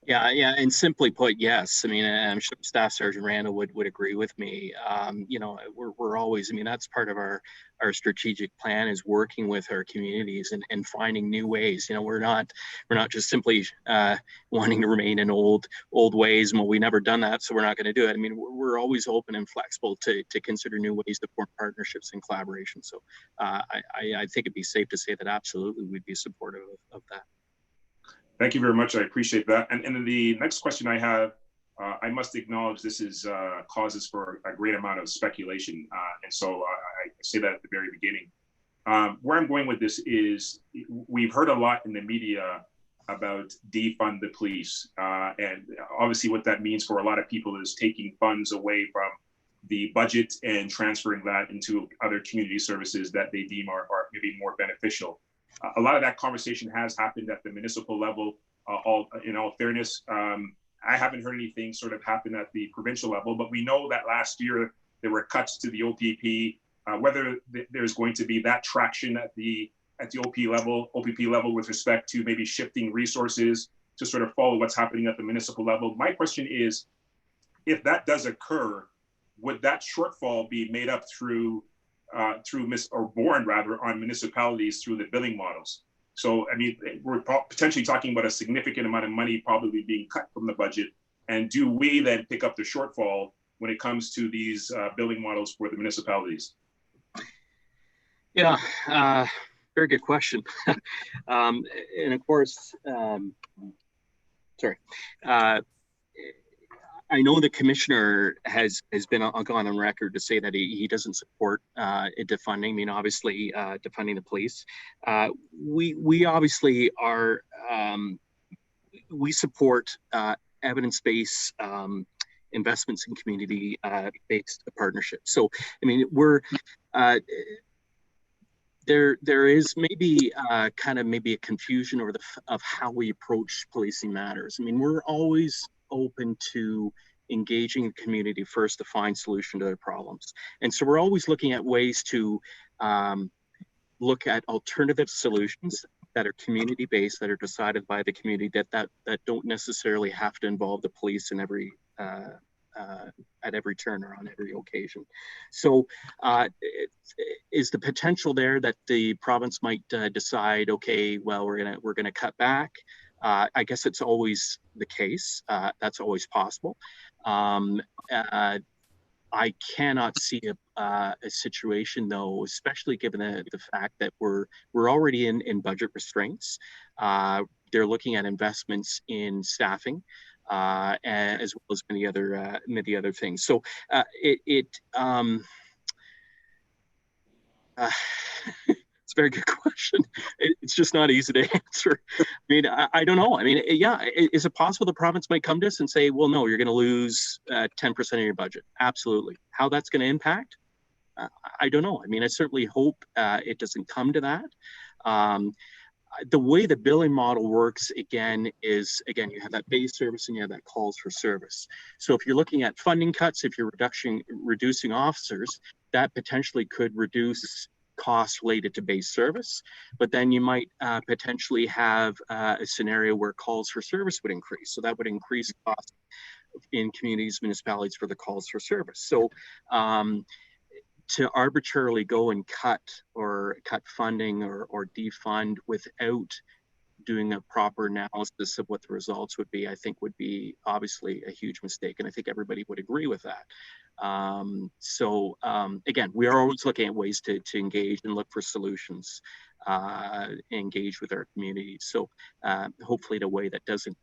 Yeah, and simply put, yes. I mean, I'm sure Staff Sergeant Randall would agree with me. You know, we're always, I mean, that's part of our strategic plan, is working with our communities and finding new ways. You know, we're not just simply wanting to remain in old ways. Well, we never done that, so we're not going to do it. I mean, we're always open and flexible to consider new ways to form partnerships and collaboration. So I think it'd be safe to say that absolutely we'd be supportive of that. Thank you very much. I appreciate that. And then the next question I have, I must acknowledge this is causes for a great amount of speculation. And so I say that at the very beginning. Where I'm going with this is, we've heard a lot in the media about defund the police. And obviously what that means for a lot of people is taking funds away from the budget and transferring that into other community services that they deem are maybe more beneficial. A lot of that conversation has happened at the municipal level. In all fairness, I haven't heard anything sort of happen at the provincial level, but we know that last year there were cuts to the OPP. Whether there's going to be that traction at the OPP level with respect to maybe shifting resources to sort of follow what's happening at the municipal level. My question is, if that does occur, would that shortfall be made up through borne rather on municipalities through the billing models? So, I mean, we're potentially talking about a significant amount of money probably being cut from the budget. And do we then pick up the shortfall when it comes to these billing models for the municipalities? Yeah, very good question. And of course, I know the commissioner has gone on record to say that he doesn't support defunding. I mean, obviously, defunding the police. We obviously are. We support evidence-based investments in community-based partnerships. So, I mean, we're there is maybe kind of maybe a confusion over of how we approach policing matters. I mean, we're always open to engaging the community first to find solution to their problems. And so we're always looking at ways to look at alternative solutions that are community-based, that are decided by the community, that don't necessarily have to involve the police in every at every turn or on every occasion. So is the potential there that the province might decide, okay, well, we're gonna cut back? I guess it's always the case. That's always possible. I cannot see a situation, though, especially given the fact that we're already in budget restraints. They're looking at investments in staffing, as well as many other things. So it's a very good question. It's just not easy to answer. I mean, I don't know. I mean, yeah, is it possible the province might come to us and say, well, no, you're going to lose 10% of your budget? Absolutely. How that's going to impact? I don't know. I mean, I certainly hope it doesn't come to that. The way the billing model works, again, you have that base service and you have that calls for service. So if you're looking at funding cuts, if you're reducing officers, that potentially could reduce costs related to base service, but then you might potentially have a scenario where calls for service would increase. So that would increase costs in communities, municipalities for the calls for service. So to arbitrarily go and cut funding or defund without doing a proper analysis of what the results would be, I think would be obviously a huge mistake. And I think everybody would agree with that. Again, we are always looking at ways to engage and look for solutions, engage with our communities. So hopefully in a way that doesn't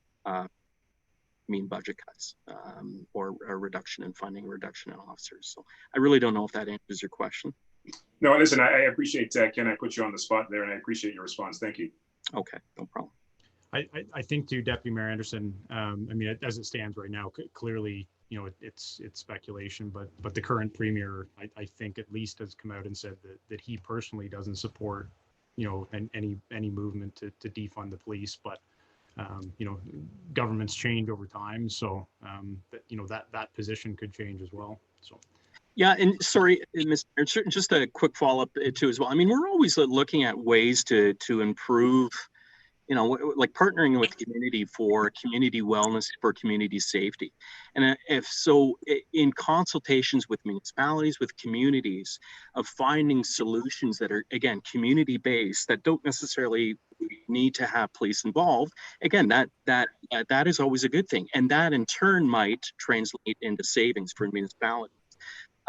mean budget cuts or a reduction in funding, reduction in officers. So I really don't know if that answers your question. No, listen, I appreciate Ken, I put you on the spot there and I appreciate your response. Thank you. Okay, no problem. I think to Deputy Mayor Anderson, I mean, as it stands right now, clearly, you know, it's speculation, but the current premier, I think at least has come out and said that he personally doesn't support, you know, any movement to defund the police, but you know, governments change over time, so you know, that position could change as well. So. Yeah, and sorry, Mr. just a quick follow-up too as well. I mean, we're always looking at ways to improve like partnering with the community for community wellness, for community safety. And if so, in consultations with municipalities, with communities, of finding solutions that are, again, community-based, that don't necessarily need to have police involved, again, that is always a good thing. And that in turn might translate into savings for municipalities.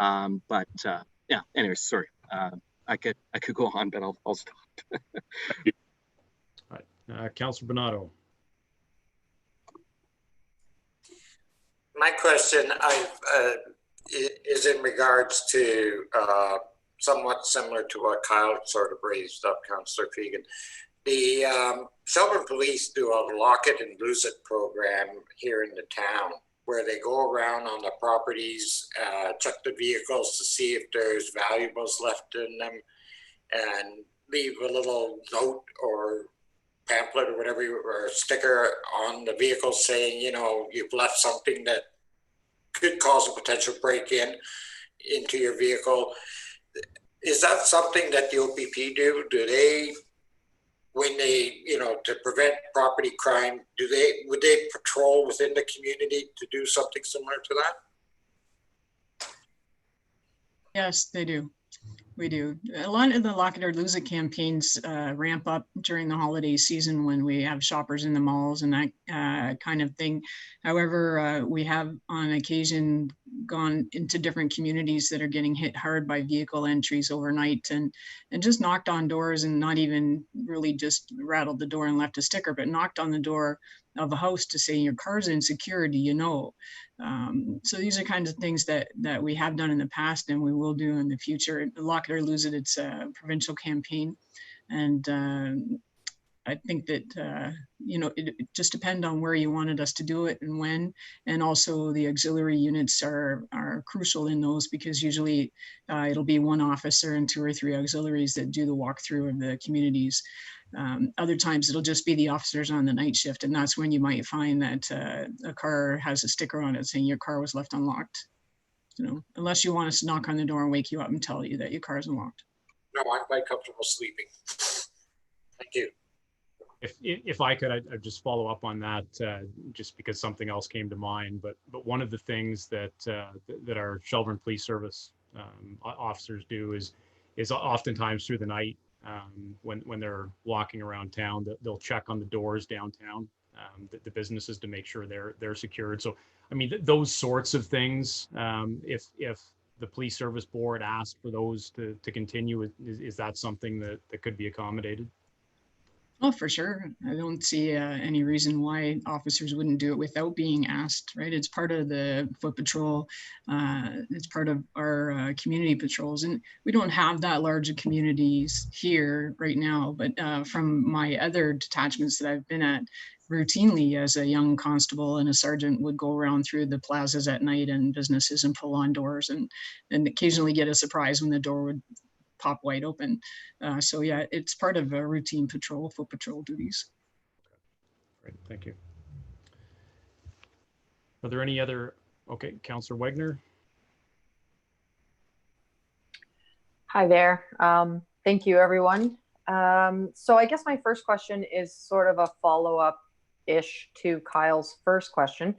Yeah, anyways, sorry. I could go on, but I'll stop. Councillor Bonato. My question is in regards to somewhat similar to what Kyle sort of raised up, Councillor Fegan. The Shelburne Police do a lock it and lose it program here in the town, where they go around on the properties, check the vehicles to see if there's valuables left in them, and leave a little note or pamphlet or whatever, or a sticker on the vehicle saying, you've left something that could cause a potential break-in into your vehicle. Is that something that the OPP do? Do they, when they, to prevent property crime, would they patrol within the community to do something similar to that? Yes, they do. We do. A lot of the Lock It or Lose It campaigns ramp up during the holiday season when we have shoppers in the malls and that kind of thing. However, we have on occasion gone into different communities that are getting hit hard by vehicle entries overnight and just knocked on doors, and not even really just rattled the door and left a sticker, but knocked on the door of a house to say, your car's insecure, do you know? So these are kinds of things that we have done in the past and we will do in the future. Lock It or Lose It, it's a provincial campaign. And I think that, it just depends on where you wanted us to do it and when. And also the auxiliary units are crucial in those, because usually it'll be one officer and 2 or 3 auxiliaries that do the walkthrough of the communities. Other times it'll just be the officers on the night shift, and that's when you might find that a car has a sticker on it saying your car was left unlocked. Unless you want us to knock on the door and wake you up and tell you that your car is unlocked. No, I'm quite comfortable sleeping. Thank you. If I could, I'd just follow up on that, just because something else came to mind. But one of the things that our Shelburne Police Service officers do is oftentimes through the night, when they're walking around town, they'll check on the doors downtown, the businesses, to make sure they're secured. So, I mean, those sorts of things, if the police service board asked for those to continue, is that something that could be accommodated? Oh, for sure. I don't see any reason why officers wouldn't do it without being asked, right? It's part of the foot patrol. It's part of our community patrols. And we don't have that large of communities here right now, but from my other detachments that I've been at, routinely as a young constable and a sergeant would go around through the plazas at night and businesses and pull on doors, and occasionally get a surprise when the door would pop wide open. So yeah, it's part of a routine patrol, foot patrol duties. Great, thank you. Are there any other? Okay, Councillor Wagner. Hi there. Thank you, everyone. So I guess my first question is sort of a follow-up-ish to Kyle's first question.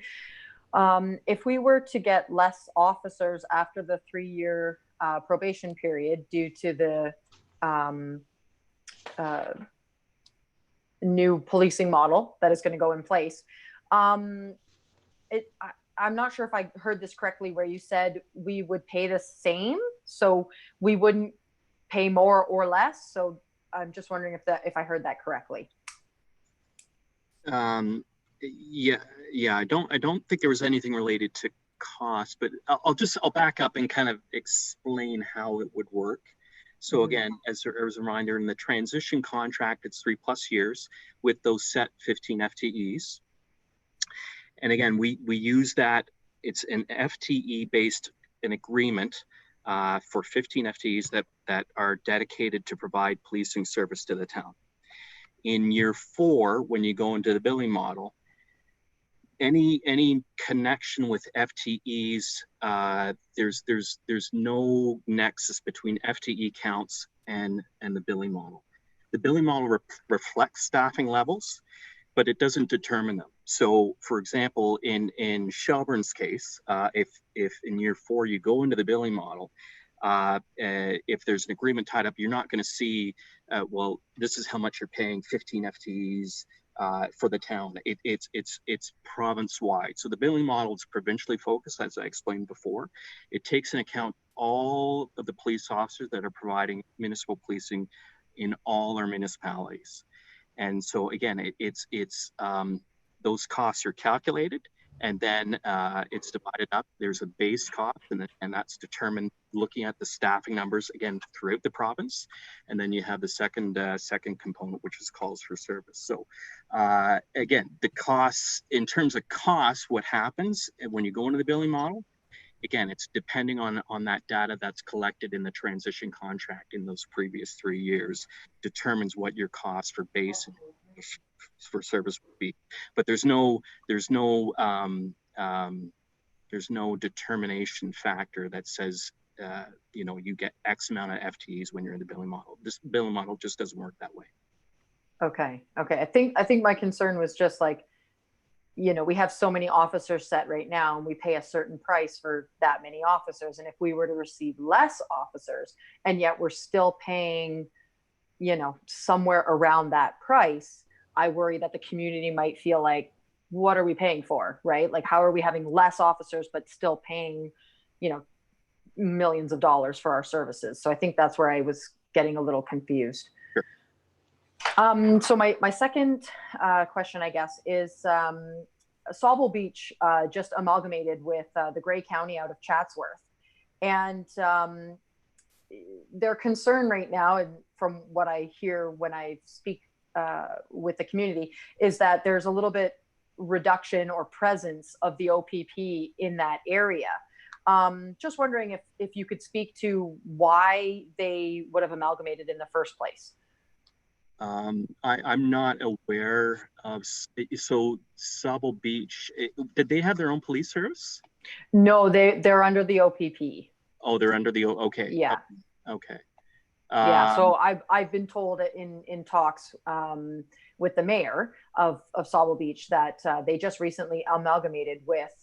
If we were to get less officers after the 3-year probation period due to the new policing model that is going to go in place, I'm not sure if I heard this correctly, where you said we would pay the same, so we wouldn't pay more or less. So I'm just wondering if I heard that correctly. Yeah. I don't think there was anything related to cost, but I'll back up and kind of explain how it would work. So again, as a reminder, in the transition contract, it's 3+ years with those set 15 FTEs. And again, we use that. It's an FTE based an agreement for 15 FTEs that are dedicated to provide policing service to the town. In year 4, when you go into the billing model, any connection with FTEs, there's no nexus between FTE counts and the billing model. The billing model reflects staffing levels, but it doesn't determine them. So, for example, in Shelburne's case, if in year 4 you go into the billing model, if there's an agreement tied up, you're not going to see, well, this is how much you're paying 15 FTEs for the town. It's province-wide. So the billing model is provincially focused, as I explained before. It takes into account all of the police officers that are providing municipal policing in all our municipalities. And so again, those costs are calculated, and then it's divided up. There's a base cost, and that's determined looking at the staffing numbers again throughout the province. And then you have the second component, which is calls for service. So again, the costs, in terms of costs, what happens when you go into the billing model, again, it's depending on that data that's collected in the transition contract in those previous 3 years, determines what your cost for base for service would be. But there's no determination factor that says you get X amount of FTEs when you're in the billing model. This billing model just doesn't work that way. Okay. I think my concern was just like, we have so many officers set right now, and we pay a certain price for that many officers. And if we were to receive less officers, and yet we're still paying, somewhere around that price, I worry that the community might feel like, what are we paying for, right? Like, how are we having less officers, but still paying, millions of dollars for our services? So I think that's where I was getting a little confused. So my second question, I guess, is Sauble Beach just amalgamated with the Grey County out of Chatsworth. And their concern right now, and from what I hear when I speak with the community, is that there's a little bit reduction or presence of the OPP in that area. Just wondering if you could speak to why they would have amalgamated in the first place. I'm not aware of, so Sauble Beach, did they have their own police service? No, they're under the OPP. Oh, they're under the, okay. Yeah. Okay. Yeah, so I've been told in talks with the mayor of Sauble Beach that they just recently amalgamated with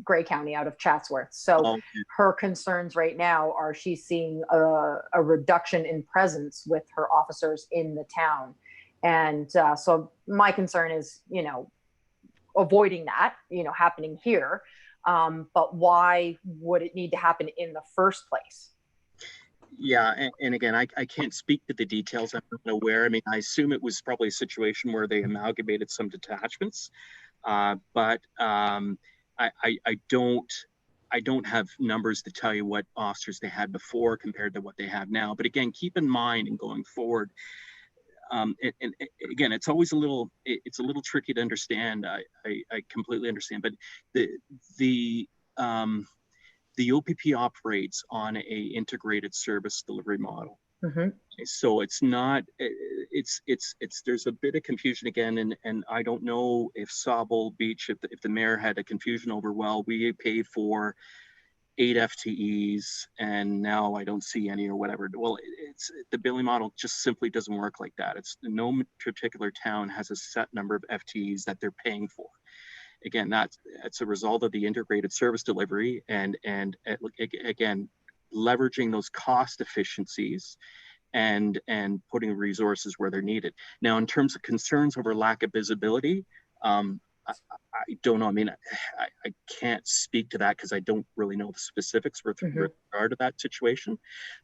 Grey County out of Chatsworth. So her concerns right now are she's seeing a reduction in presence with her officers in the town. And so my concern is, avoiding that, happening here. But why would it need to happen in the first place? Yeah, and again, I can't speak to the details. I'm not aware. I mean, I assume it was probably a situation where they amalgamated some detachments, but I don't have numbers to tell you what officers they had before compared to what they have now. But again, keep in mind in going forward, and again, it's always a little tricky to understand. I completely understand, but the OPP operates on a integrated service delivery model. Mm-hmm. So it's not, there's a bit of confusion again. And I don't know if Sauble Beach, if the mayor had a confusion over, well, we pay for 8 FTEs and now I don't see any or whatever. Well, the billing model just simply doesn't work like that. No particular town has a set number of FTEs that they're paying for. Again, that's a result of the integrated service delivery and again, leveraging those cost efficiencies and putting resources where they're needed. Now, in terms of concerns over lack of visibility, I don't know. I mean, I can't speak to that because I don't really know the specifics with regard to that situation.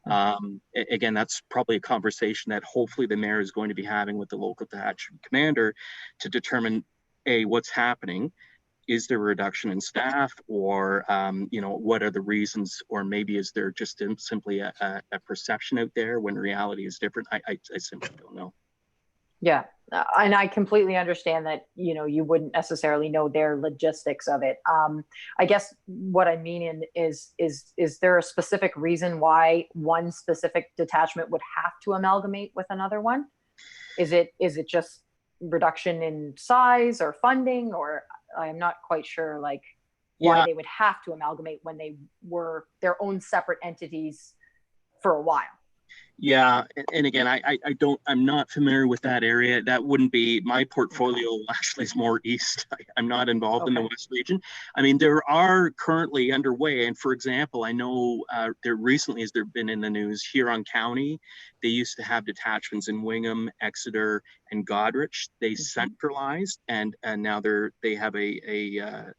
Again, that's probably a conversation that hopefully the mayor is going to be having with the local detachment commander to determine what's happening. Is there a reduction in staff, or what are the reasons, or maybe is there just simply a perception out there when reality is different? I simply don't know. Yeah, and I completely understand that you wouldn't necessarily know their logistics of it. I guess what I mean is there a specific reason why one specific detachment would have to amalgamate with another one? Is it just reduction in size or funding, or I'm not quite sure why they would have to amalgamate when they were their own separate entities for a while? Yeah, and again, I'm not familiar with that area. That wouldn't be my portfolio. Actually, is more east. I'm not involved in the west region. I mean, there are currently underway, and for example, I know there recently has there been in the news Huron County. They used to have detachments in Wingham, Exeter, and Goderich. They centralized, and now they have a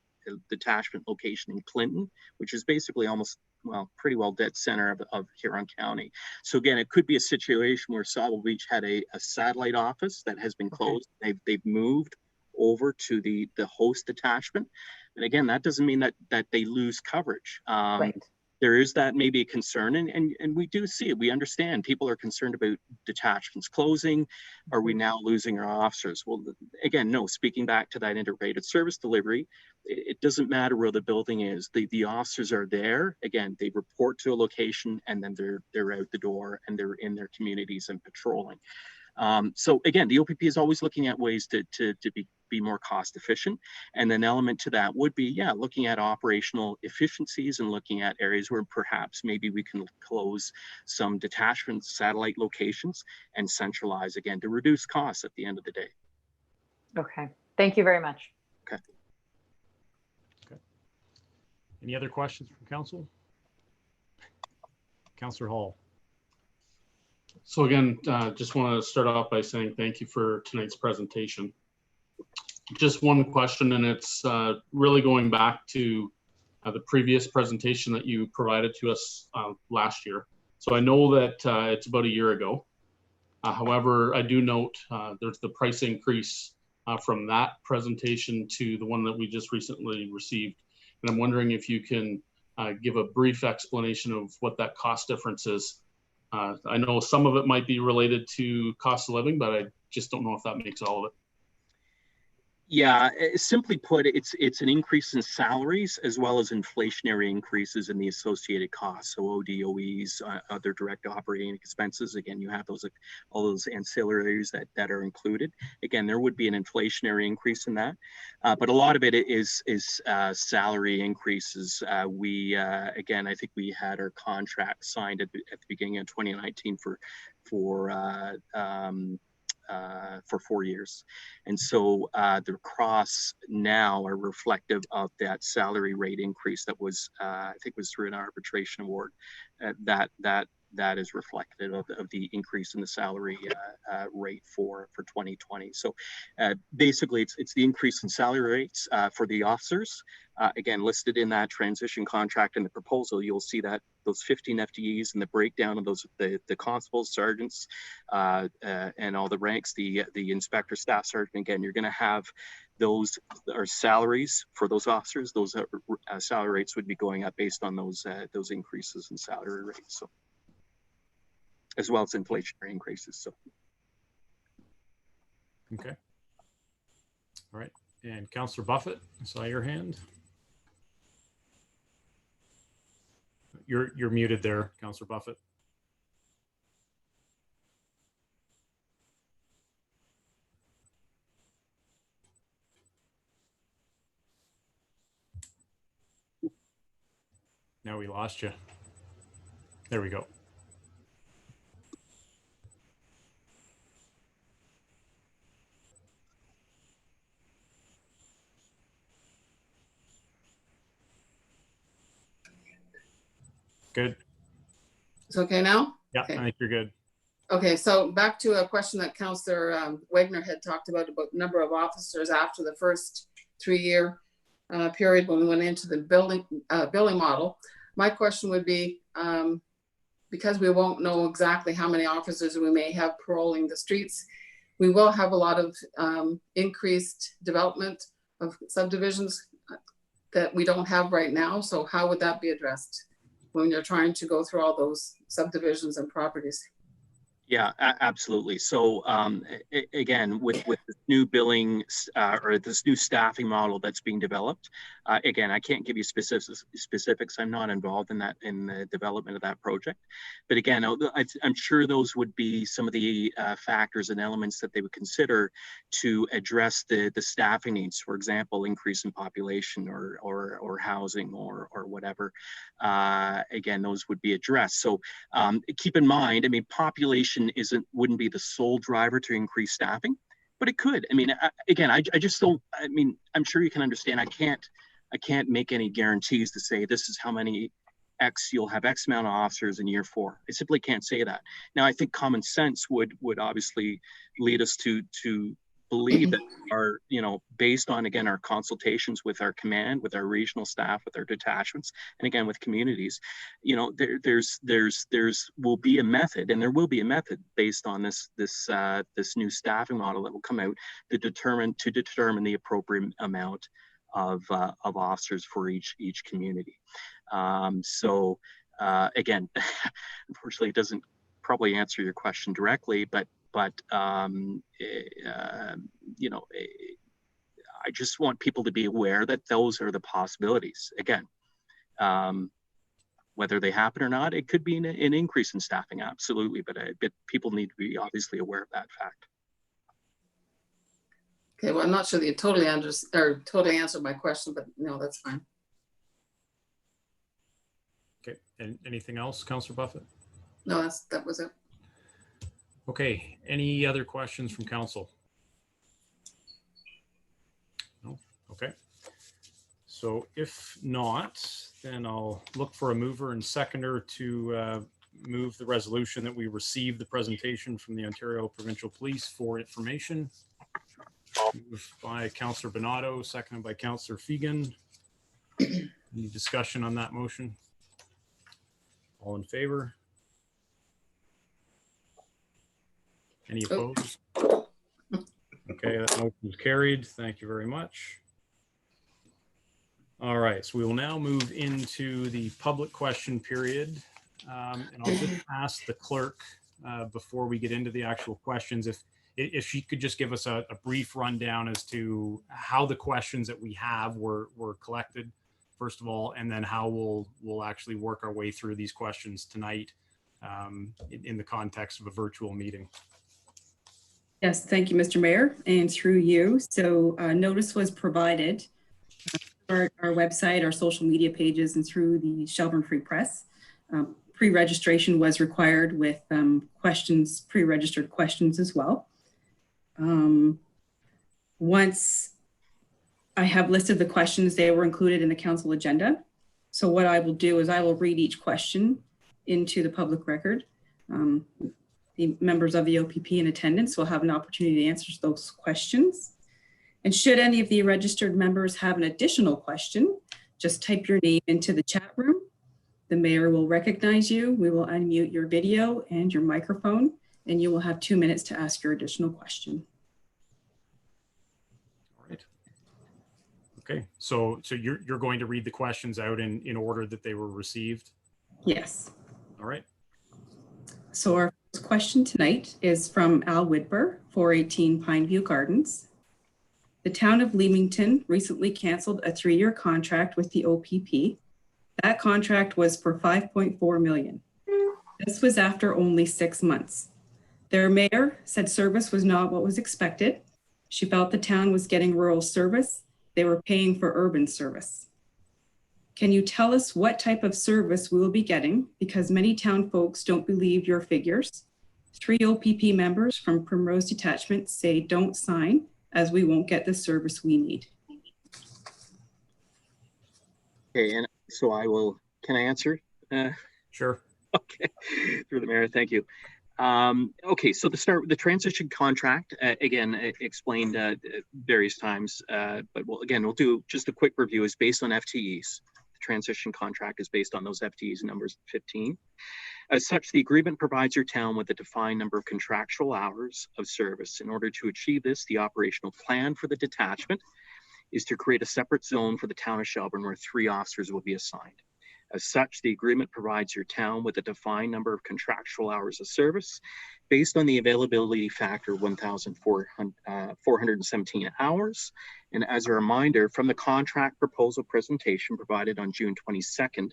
detachment location in Clinton, which is basically almost, well, pretty well dead center of Huron County. So again, it could be a situation where Sauble Beach had a satellite office that has been closed. They've moved over to the host detachment. And again, that doesn't mean that they lose coverage. Right. There is that maybe a concern, and we do see it. We understand people are concerned about detachments closing. Are we now losing our officers? Well, again, no, speaking back to that integrated service delivery, it doesn't matter where the building is. The officers are there. Again, they report to a location and then they're out the door and they're in their communities and patrolling. So again, the OPP is always looking at ways to be more cost efficient. And an element to that would be, yeah, looking at operational efficiencies and looking at areas where perhaps maybe we can close some detachment satellite locations and centralize again to reduce costs at the end of the day. Okay, thank you very much. Okay. Any other questions from council? Councillor Hall. So again, just want to start off by saying thank you for tonight's presentation. Just one question, and it's really going back to the previous presentation that you provided to us last year. So I know that it's about a year ago. However, I do note there's the price increase from that presentation to the one that we just recently received. And I'm wondering if you can give a brief explanation of what that cost difference is. I know some of it might be related to cost of living, but I just don't know if that makes all of it. Yeah, simply put, it's an increase in salaries as well as inflationary increases in the associated costs. So ODOEs, other direct operating expenses. Again, you have those all those ancillaries that are included. Again, there would be an inflationary increase in that, but a lot of it is salary increases. Again, I think we had our contract signed at the beginning of 2019 for 4 years. And so the costs now are reflective of that salary rate increase that was, I think was through an arbitration award that is reflective of the increase in the salary rate for 2020. So basically it's the increase in salary rates for the officers. Again, listed in that transition contract in the proposal, you'll see that those 15 FTEs and the breakdown of those, the constables, sergeants, and all the ranks, the inspector, staff sergeant. Again, you're going to have those are salaries for those officers. Those salary rates would be going up based on those increases in salary rates. So, as well as inflationary increases. So, okay, all right. And Councillor Buffett, I saw your hand. You're muted there, Councillor Buffett. Now we lost you. There we go. Good. It's okay now? Yeah, okay. I think you're good. Okay, so back to a question that Councillor Wagner had talked about number of officers after the first 3-year period when we went into the billing model. My question would be, because we won't know exactly how many officers we may have patrolling the streets, we will have a lot of increased development of subdivisions that we don't have right now. So how would that be addressed when you're trying to go through all those subdivisions and properties? Yeah, absolutely. So again, with this new billing or this new staffing model that's being developed, again, I can't give you specifics. I'm not involved in the development of that project. But again, I'm sure those would be some of the factors and elements that they would consider to address the staffing needs. For example, increase in population or housing or whatever. Again, those would be addressed. So keep in mind, I mean, population wouldn't be the sole driver to increase staffing, but it could. I mean, again, I just don't. I mean, I'm sure you can understand. I can't make any guarantees to say this is how many you'll have X amount of officers in year 4. I simply can't say that. Now, I think common sense would obviously lead us to believe that our, based on, again, our consultations with our command, with our regional staff, with our detachments, and again, with communities, there's will be a method, and there will be a method based on this new staffing model that will come out to determine the appropriate amount of officers for each community. So again, unfortunately, it doesn't probably answer your question directly, but I just want people to be aware that those are the possibilities. Again, whether they happen or not, it could be an increase in staffing, absolutely, but people need to be obviously aware of that fact. Okay, well, I'm not sure that you totally totally answered my question, but no, that's fine. Okay, and anything else, Councillor Buffett? No, that was it. Okay, any other questions from council? No, okay. So if not, then I'll look for a mover and seconder to move the resolution that we received the presentation from the Ontario Provincial Police for information. Moved by Councillor Bernardo, seconded by Councillor Fegan. Any discussion on that motion? All in favor? Any opposed? Okay, that motion is carried. Thank you very much. All right, so we will now move into the public question period. And I'll just ask the clerk before we get into the actual questions, if she could just give us a brief rundown as to how the questions that we have were collected, first of all, and then how we'll actually work our way through these questions tonight in the context of a virtual meeting. Yes, thank you, Mr. Mayor, and through you. So notice was provided on our website, our social media pages, and through the Shelburne Free Press. Pre-registration was required with questions, pre-registered questions as well. Once I have listed the questions, they were included in the council agenda. So what I will do is I will read each question into the public record. The members of the OPP in attendance will have an opportunity to answer those questions. And should any of the registered members have an additional question, just type your name into the chat room. The mayor will recognize you. We will unmute your video and your microphone, and you will have 2 minutes to ask your additional question. All right. Okay, so you're going to read the questions out in order that they were received? Yes. All right. So our first question tonight is from Al Whitber, 418 Pineview Gardens. The town of Leamington recently canceled a 3-year contract with the OPP. That contract was for $5.4 million. This was after only 6 months. Their mayor said service was not what was expected. She felt the town was getting rural service. They were paying for urban service. Can you tell us what type of service we will be getting? Because many town folks don't believe your figures. 3 OPP members from Primrose Detachment say don't sign, as we won't get the service we need. Okay, and so can I answer? Sure. Okay, through the mayor, thank you. Okay, so the transition contract, again, explained various times, but we'll do just a quick review, is based on FTEs. The transition contract is based on those FTEs numbers 15. As such, the agreement provides your town with a defined number of contractual hours of service. In order to achieve this, the operational plan for the detachment is to create a separate zone for the town of Shelburne where 3 officers will be assigned. As such, the agreement provides your town with a defined number of contractual hours of service based on the availability factor 1,417 hours. And as a reminder, from the contract proposal presentation provided on June 22nd,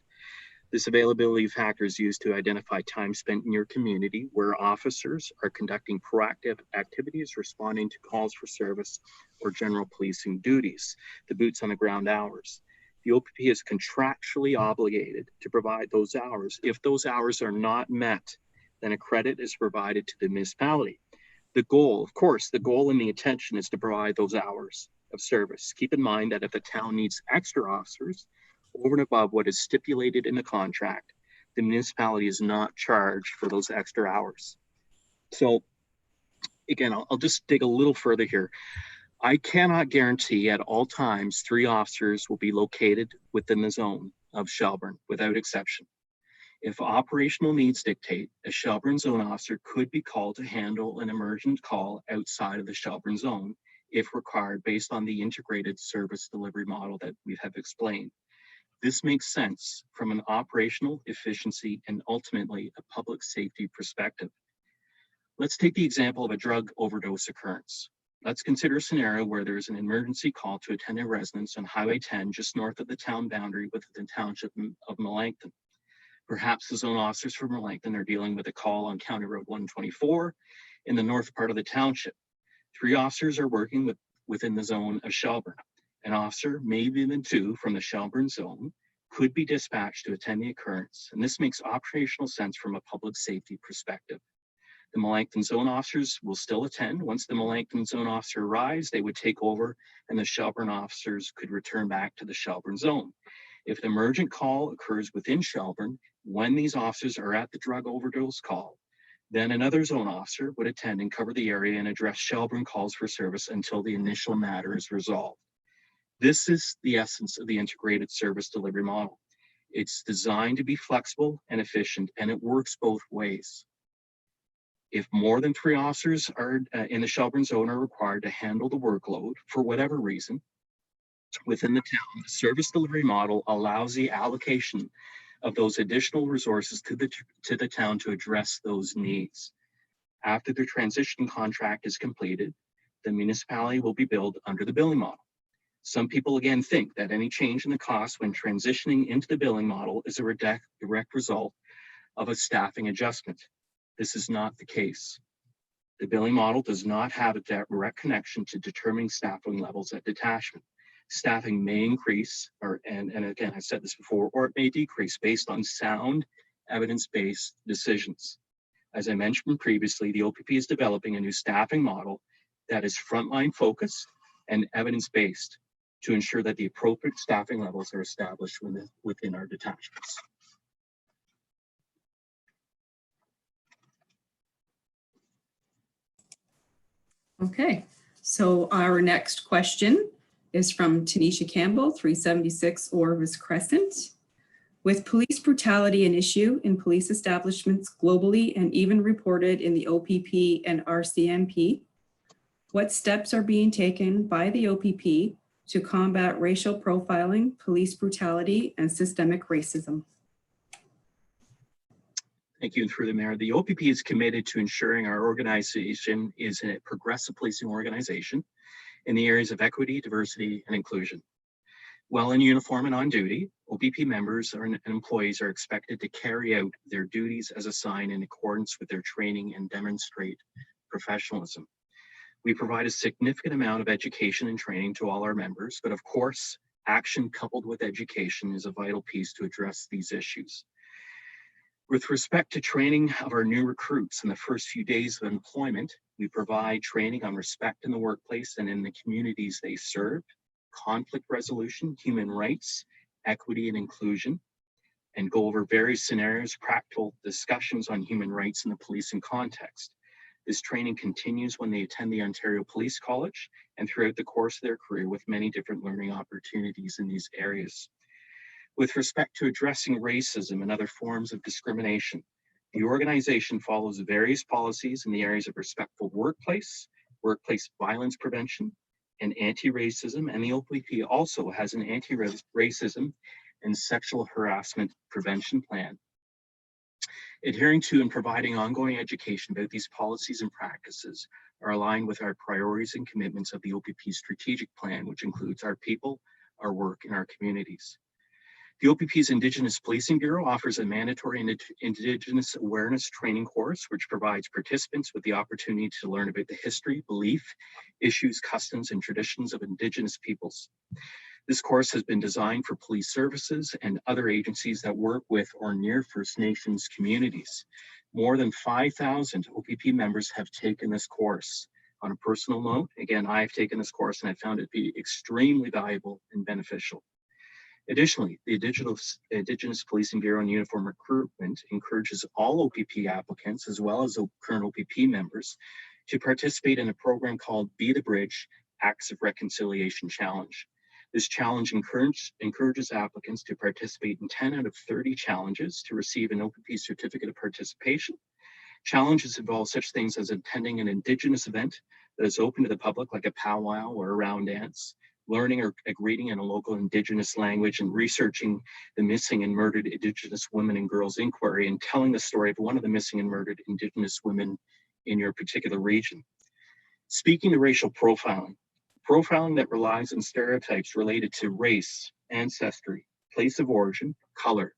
this availability factor is used to identify time spent in your community where officers are conducting proactive activities, responding to calls for service, or general policing duties, the boots on the ground hours. The OPP is contractually obligated to provide those hours. If those hours are not met, then a credit is provided to the municipality. The goal, of course, the goal and the intention is to provide those hours of service. Keep in mind that if the town needs extra officers over and above what is stipulated in the contract, the municipality is not charged for those extra hours. So again, I'll just dig a little further here. I cannot guarantee at all times 3 officers will be located within the zone of Shelburne without exception. If operational needs dictate, a Shelburne zone officer could be called to handle an emergent call outside of the Shelburne zone if required based on the integrated service delivery model that we have explained. This makes sense from an operational efficiency and ultimately a public safety perspective. Let's take the example of a drug overdose occurrence. Let's consider a scenario where there is an emergency call to attend a residence on Highway 10 just north of the town boundary within the township of Melancton. Perhaps the zone officers from Melancton are dealing with a call on County Road 124 in the north part of the township. 3 officers are working within the zone of Shelburne. An officer, maybe even 2 from the Shelburne zone, could be dispatched to attend the occurrence, and this makes operational sense from a public safety perspective. The Melancton zone officers will still attend. Once the Melancton zone officer arrives, they would take over and the Shelburne officers could return back to the Shelburne zone. If an emergent call occurs within Shelburne, when these officers are at the drug overdose call, then another zone officer would attend and cover the area and address Shelburne calls for service until the initial matter is resolved. This is the essence of the integrated service delivery model. It's designed to be flexible and efficient, and it works both ways. If more than 3 officers are in the Shelburne zone are required to handle the workload for whatever reason within the town, the service delivery model allows the allocation of those additional resources to the town to address those needs. After the transition contract is completed, the municipality will be billed under the billing model. Some people again think that any change in the cost when transitioning into the billing model is a direct result of a staffing adjustment. This is not the case. The billing model does not have a direct connection to determining staffing levels at detachment. Staffing may increase, and again, I said this before, or it may decrease based on sound, evidence-based decisions. As I mentioned previously, the OPP is developing a new staffing model that is frontline focused and evidence-based to ensure that the appropriate staffing levels are established within our detachments. Okay, so our next question is from Tanisha Campbell, 376 Orvis Crescent. With police brutality an issue in police establishments globally and even reported in the OPP and RCMP, what steps are being taken by the OPP to combat racial profiling, police brutality, and systemic racism? Thank you. And through the mayor, the OPP is committed to ensuring our organization is a progressive policing organization in the areas of equity, diversity, and inclusion. While in uniform and on duty, OPP members and employees are expected to carry out their duties as assigned in accordance with their training and demonstrate professionalism. We provide a significant amount of education and training to all our members, but of course, action coupled with education is a vital piece to address these issues. With respect to training of our new recruits in the first few days of employment, we provide training on respect in the workplace and in the communities they serve, conflict resolution, human rights, equity and inclusion, and go over various scenarios, practical discussions on human rights in the policing context. This training continues when they attend the Ontario Police College and throughout the course of their career with many different learning opportunities in these areas. With respect to addressing racism and other forms of discrimination, the organization follows various policies in the areas of respectful workplace, workplace violence prevention, and anti-racism, and the OPP also has an anti-racism and Sexual Harassment Prevention Plan. Adhering to and providing ongoing education about these policies and practices are aligned with our priorities and commitments of the OPP strategic plan, which includes our people, our work, and our communities. The OPP's Indigenous Policing Bureau offers a mandatory Indigenous awareness training course, which provides participants with the opportunity to learn about the history, belief, issues, customs, and traditions of Indigenous peoples. This course has been designed for police services and other agencies that work with or near First Nations communities. More than 5,000 OPP members have taken this course. On a personal note, again, I've taken this course and I found it to be extremely valuable and beneficial. Additionally, the Indigenous Policing Bureau and Uniform Recruitment encourages all OPP applicants, as well as current OPP members, to participate in a program called Be the Bridge Acts of Reconciliation Challenge. This challenge encourages applicants to participate in 10 out of 30 challenges to receive an OPP certificate of participation. Challenges involve such things as attending an Indigenous event that is open to the public, like a powwow or a round dance, learning or reading in a local Indigenous language, and researching the missing and murdered Indigenous women and girls inquiry, and telling the story of one of the missing and murdered Indigenous women in your particular region. Speaking to racial profiling that relies on stereotypes related to race, ancestry, place of origin, color,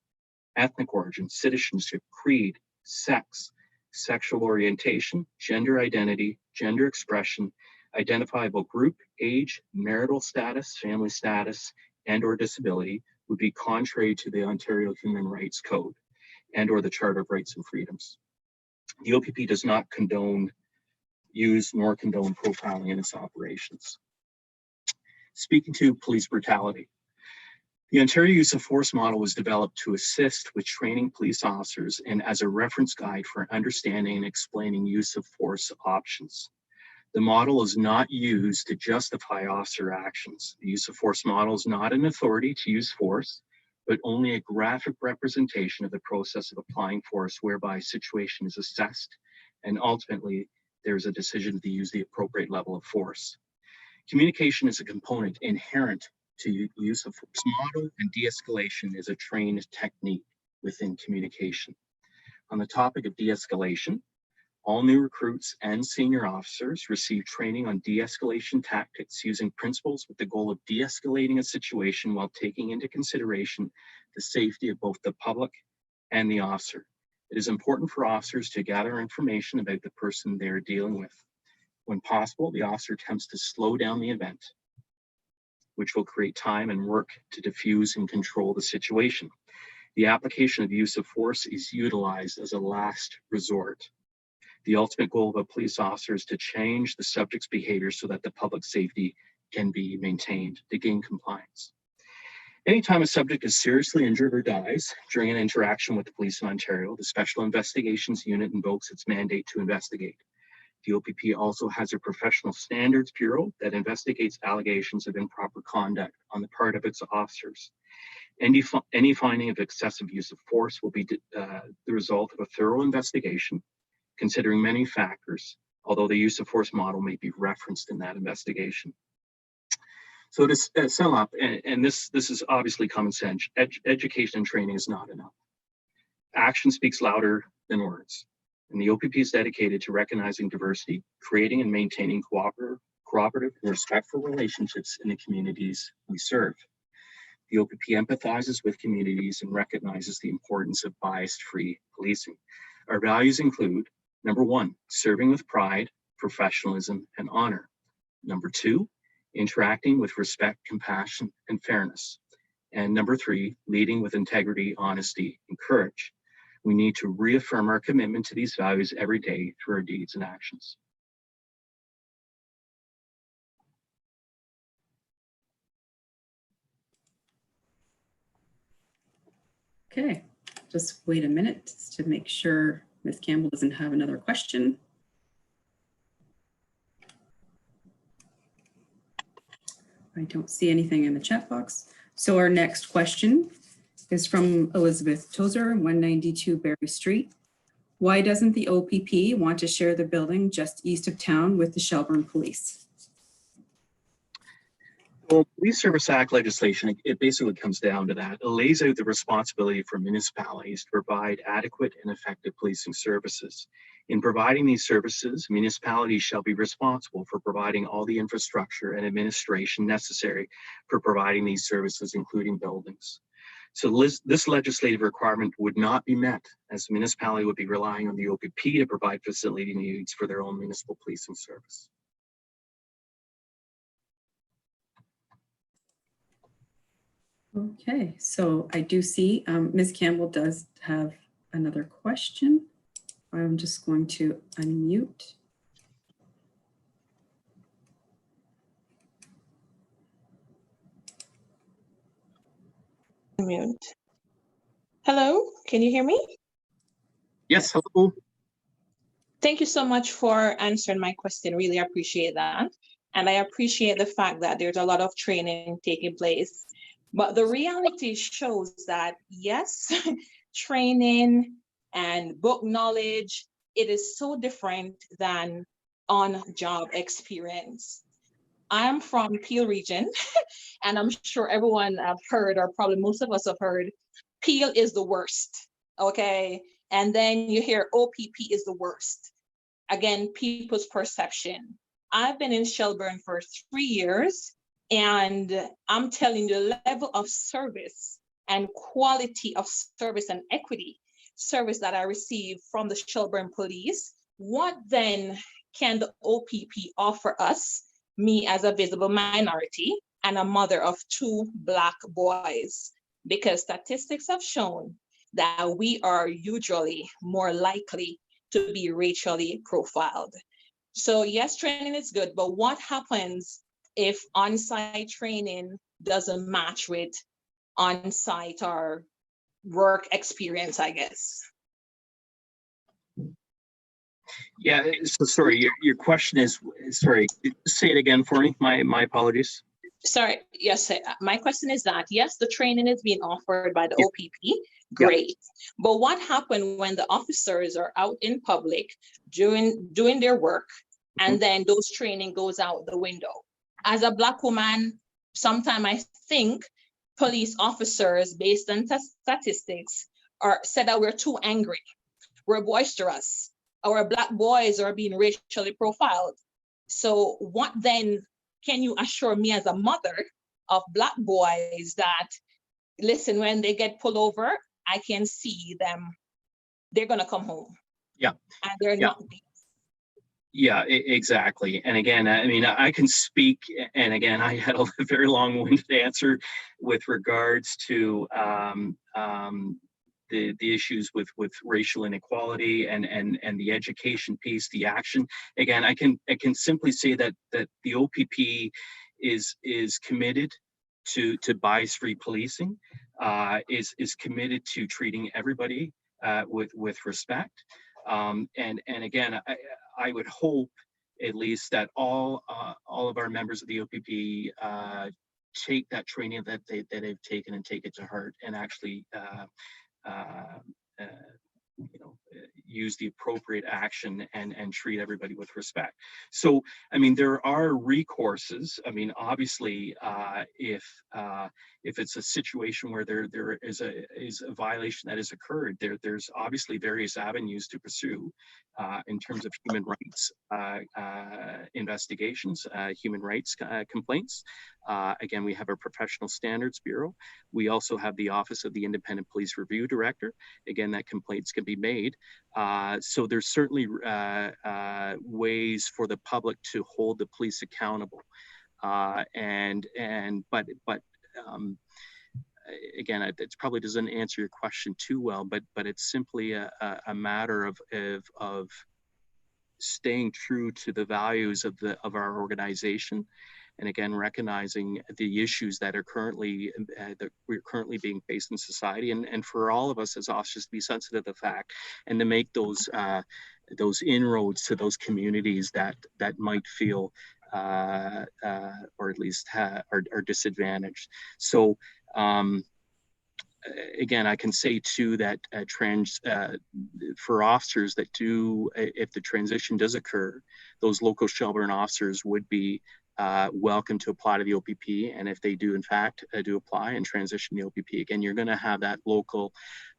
ethnic origin, citizenship, creed, sex, sexual orientation, gender identity, gender expression, identifiable group, age, marital status, family status, and or disability would be contrary to the Ontario Human Rights Code and or the Charter of Rights and Freedoms. The OPP does not use nor condone profiling in its operations. Speaking to police brutality, the Ontario Use of Force model was developed to assist with training police officers and as a reference guide for understanding and explaining use of force options. The model is not used to justify officer actions. The use of force model is not an authority to use force, but only a graphic representation of the process of applying force, whereby a situation is assessed and ultimately there's a decision to use the appropriate level of force. Communication is a component inherent to use of force model, and de-escalation is a trained technique within communication. On the topic of de-escalation, all new recruits and senior officers receive training on de-escalation tactics using principles with the goal of de-escalating a situation while taking into consideration the safety of both the public and the officer. It is important for officers to gather information about the person they are dealing with. When possible, the officer attempts to slow down the event, which will create time and work to diffuse and control the situation. The application of use of force is utilized as a last resort. The ultimate goal of a police officer is to change the subject's behavior so that the public safety can be maintained to gain compliance. Anytime a subject is seriously injured or dies during an interaction with the police in Ontario, the Special Investigations Unit invokes its mandate to investigate. The OPP also has a Professional Standards Bureau that investigates allegations of improper conduct on the part of its officers. Any finding of excessive use of force will be the result of a thorough investigation, considering many factors, although the use of force model may be referenced in that investigation. So to sum up, and this is obviously common sense, education and training is not enough. Action speaks louder than words. And the OPP is dedicated to recognizing diversity, creating and maintaining cooperative and respectful relationships in the communities we serve. The OPP empathizes with communities and recognizes the importance of bias-free policing. Our values include, number one, serving with pride, professionalism, and honor. Number two, interacting with respect, compassion, and fairness. And number three, leading with integrity, honesty, and courage. We need to reaffirm our commitment to these values every day through our deeds and actions. Okay, just wait a minute to make sure Ms. Campbell doesn't have another question. I don't see anything in the chat box. So our next question is from Elizabeth Tozer, 192 Berry Street. Why doesn't the OPP want to share the building just east of town with the Shelburne Police? Well, Police Service Act legislation, it basically comes down to that. It lays out the responsibility for municipalities to provide adequate and effective policing services. In providing these services, municipalities shall be responsible for providing all the infrastructure and administration necessary for providing these services, including buildings. So this legislative requirement would not be met, as the municipality would be relying on the OPP to provide facility needs for their own municipal policing service. Okay, so I do see Ms. Campbell does have another question. I'm just going to unmute. Mute. Hello, can you hear me? Yes, hello. Thank you so much for answering my question. Really appreciate that. And I appreciate the fact that there's a lot of training taking place. But the reality shows that, yes, training and book knowledge, it is so different than on-job experience. I'm from Peel region, and I'm sure everyone have heard, or probably most of us have heard, Peel is the worst, okay? And then you hear OPP is the worst. Again, people's perception. I've been in Shelburne for 3 years, and I'm telling you, the level of service and quality of service and equity service that I receive from the Shelburne Police, what then can the OPP offer us, me as a visible minority and a mother of 2 Black boys? Because statistics have shown that we are usually more likely to be racially profiled. So yes, training is good, but what happens if on-site training doesn't match with on-site or work experience, I guess? Yeah, so sorry, your question is, sorry, say it again for me, my apologies. Sorry, yes, my question is that, yes, the training is being offered by the OPP, great. But what happened when the officers are out in public doing their work, and then those training goes out the window? As a Black woman, sometimes I think police officers, based on statistics, said that we're too angry, we're boisterous, our Black boys are being racially profiled. So what then can you assure me as a mother of Black boys that, listen, when they get pulled over, I can see them, they're gonna come home. Yeah. And they're not. Yeah, exactly. And again, I mean, I can speak, and again, I had a very long-winded answer with regards to the issues with racial inequality and the education piece, the action. Again, I can simply say that the OPP is committed to bias-free policing, is committed to treating everybody with respect. And again, I would hope at least that all of our members of the OPP take that training that they've taken and take it to heart, and actually use the appropriate action and treat everybody with respect. So, I mean, there are recourses. I mean, obviously, if it's a situation where there is a violation that has occurred, there's obviously various avenues to pursue in terms of human rights investigations, human rights complaints. Again, we have a Professional Standards Bureau. We also have the Office of the Independent Police Review Director. Again, that complaints can be made. So there's certainly ways for the public to hold the police accountable. But again, it probably doesn't answer your question too well, but it's simply a matter of staying true to the values of our organization, and again, recognizing the issues that are currently we're currently being faced in society, and for all of us as officers to be sensitive to the fact and to make those inroads to those communities that might feel or at least are disadvantaged. So again, I can say too that for officers that do, if the transition does occur, those local Shelburne officers would be welcome to apply to the OPP. And if they do, in fact, do apply and transition the OPP, again, you're going to have that local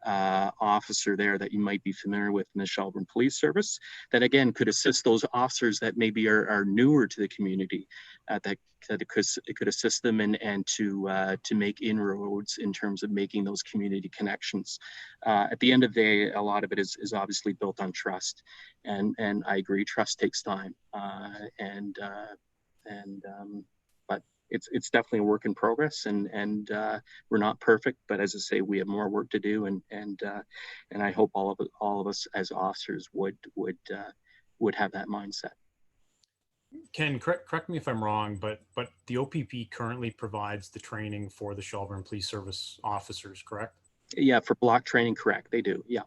officer there that you might be familiar with in the Shelburne Police Service that, again, could assist those officers that maybe are newer to the community, that it could assist them and to make inroads in terms of making those community connections. At the end of the day, a lot of it is obviously built on trust. And I agree, trust takes time. But it's definitely a work in progress, and we're not perfect, but as I say, we have more work to do, and I hope all of us as officers would have that mindset. Ken, correct me if I'm wrong, but the OPP currently provides the training for the Shelburne Police Service officers, correct? Yeah, for block training, correct. They do. Yeah.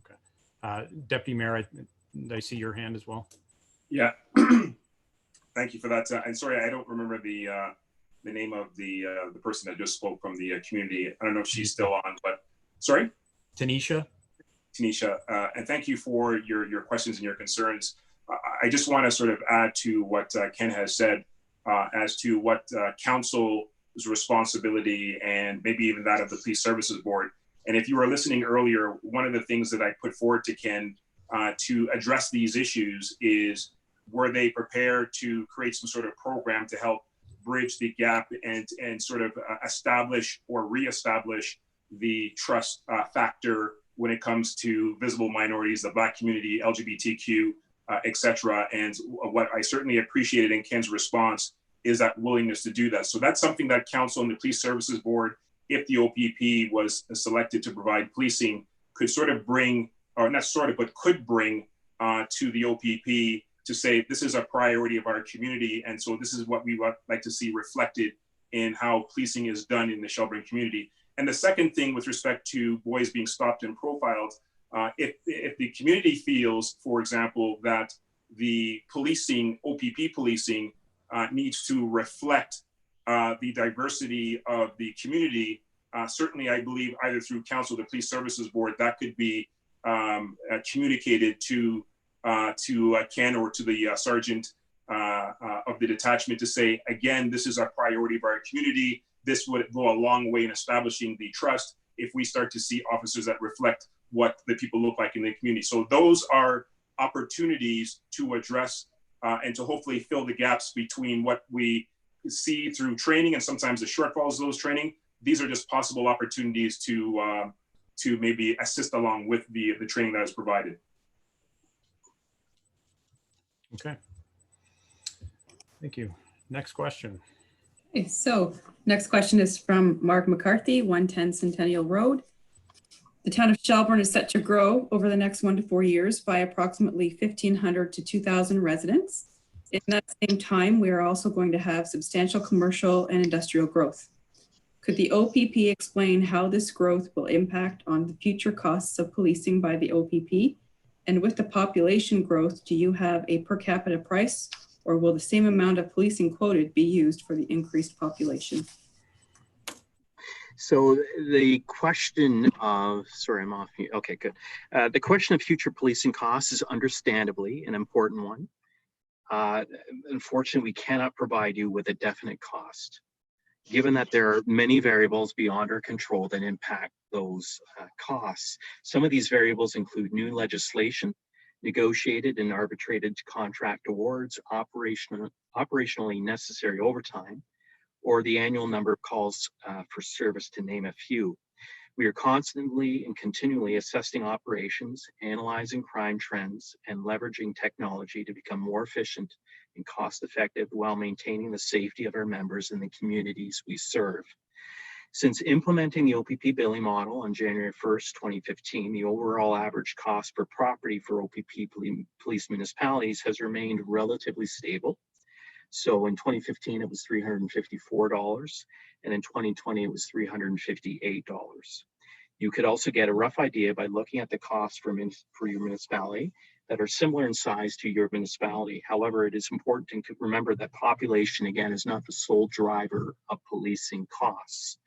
Okay. Deputy Mayor, did I see your hand as well? Yeah. Thank you for that. And sorry, I don't remember the name of the person that just spoke from the community. I don't know if she's still on, but sorry? Tanisha. Tanisha, and thank you for your questions and your concerns. I just want to sort of add to what Ken has said as to what council's responsibility and maybe even that of the Police Services Board. And if you were listening earlier, one of the things that I put forward to Ken to address these issues is, were they prepared to create some sort of program to help bridge the gap and sort of establish or reestablish the trust factor when it comes to visible minorities, the Black community, LGBTQ, et cetera. And what I certainly appreciated in Ken's response is that willingness to do that. So that's something that Council and the Police Services Board, if the OPP was selected to provide policing, could sort of bring, or not sort of, but could bring to the OPP to say, this is a priority of our community. And so this is what we would like to see reflected in how policing is done in the Shelburne community. And the second thing with respect to boys being stopped and profiled, if the community feels, for example, that the policing, OPP policing, needs to reflect the diversity of the community, certainly I believe either through Council or the Police Services Board, that could be communicated to Ken or to the sergeant of the detachment to say, again, this is a priority of our community. This would go a long way in establishing the trust if we start to see officers that reflect what the people look like in the community. So those are opportunities to address and to hopefully fill the gaps between what we see through training and sometimes the shortfalls of those training. These are just possible opportunities to maybe assist along with the training that is provided. Okay. Thank you. Next question. Okay, so next question is from Mark McCarthy, 110 Centennial Road. The town of Shelburne is set to grow over the next 1 to 4 years by approximately 1,500 to 2,000 residents. In that same time, we are also going to have substantial commercial and industrial growth. Could the OPP explain how this growth will impact on the future costs of policing by the OPP? And with the population growth, do you have a per capita price, or will the same amount of policing quoted be used for the increased population? So the question of, sorry, I'm off mute. Okay, good. The question of future policing costs is understandably an important one. Unfortunately, we cannot provide you with a definite cost, given that there are many variables beyond our control that impact those costs. Some of these variables include new legislation, negotiated and arbitrated contract awards, operationally necessary overtime, or the annual number of calls for service, to name a few. We are constantly and continually assessing operations, analyzing crime trends, and leveraging technology to become more efficient and cost-effective while maintaining the safety of our members and the communities we serve. Since implementing the OPP billing model on January 1st, 2015, the overall average cost per property for OPP police municipalities has remained relatively stable. So in 2015, it was $354, and in 2020, it was $358. You could also get a rough idea by looking at the costs for your municipality that are similar in size to your municipality. However, it is important to remember that population, again, is not the sole driver of policing costs.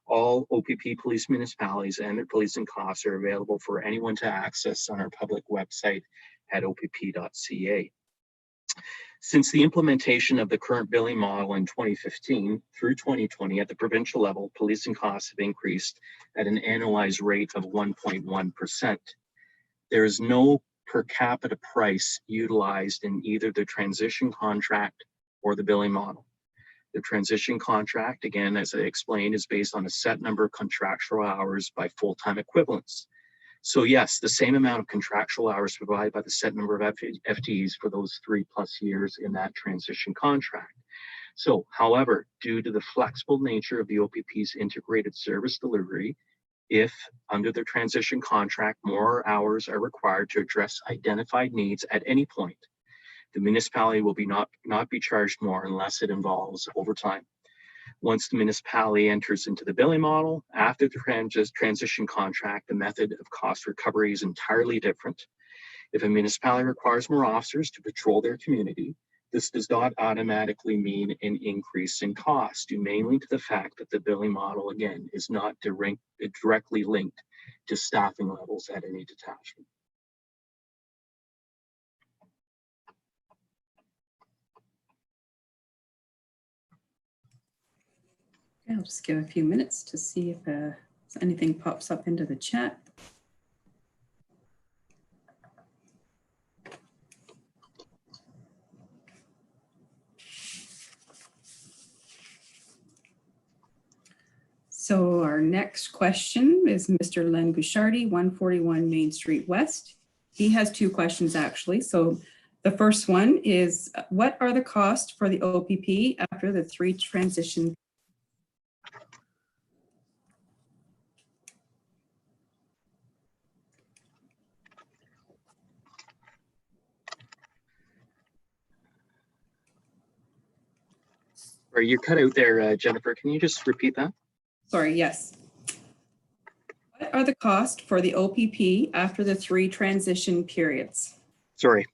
All OPP police municipalities and their policing costs are available for anyone to access on our public website at opp.ca. Since the implementation of the current billing model in 2015 through 2020 at the provincial level, policing costs have increased at an annualized rate of 1.1%. There is no per capita price utilized in either the transition contract or the billing model. The transition contract, again, as I explained, is based on a set number of contractual hours by full-time equivalents. So yes, the same amount of contractual hours provided by the set number of FTEs for those 3+ years in that transition contract. So, however, due to the flexible nature of the OPP's integrated service delivery, if under the transition contract, more hours are required to address identified needs at any point, the municipality will not be charged more unless it involves overtime. Once the municipality enters into the billing model, after the transition contract, the method of cost recovery is entirely different. If a municipality requires more officers to patrol their community, this does not automatically mean an increase in cost, due mainly to the fact that the billing model, again, is not directly linked to staffing levels at any detachment. I'll just give a few minutes to see if anything pops up into the chat. So our next question is Mr. Len Bouchardy, 141 Main Street West. He has two questions actually. So the first one is, what are the costs for the OPP after the 3 transition? Are you cut out there, Jennifer? Can you just repeat that? Sorry, yes. What are the costs for the OPP after the 3 transition periods? Sorry.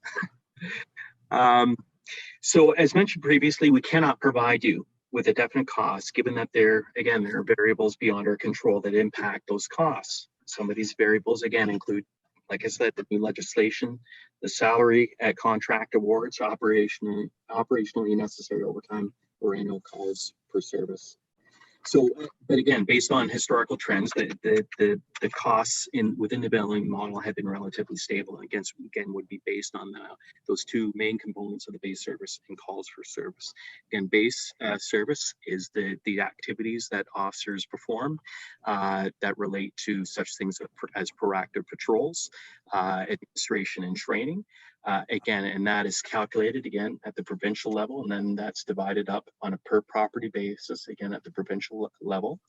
So as mentioned previously, we cannot provide you with a definite cost, given that there are variables beyond our control that impact those costs. Some of these variables, again, include, like I said, the new legislation, the salary at contract awards, operationally necessary overtime, or annual calls per service. So, but again, based on historical trends, the costs within the billing model have been relatively stable. Again, would be based on those 2 main components of the base service and calls for service. Again, base service is the activities that officers perform that relate to such things as proactive patrols, administration and training. Again, and that is calculated again at the provincial level, and then that's divided up on a per property basis again at the provincial level.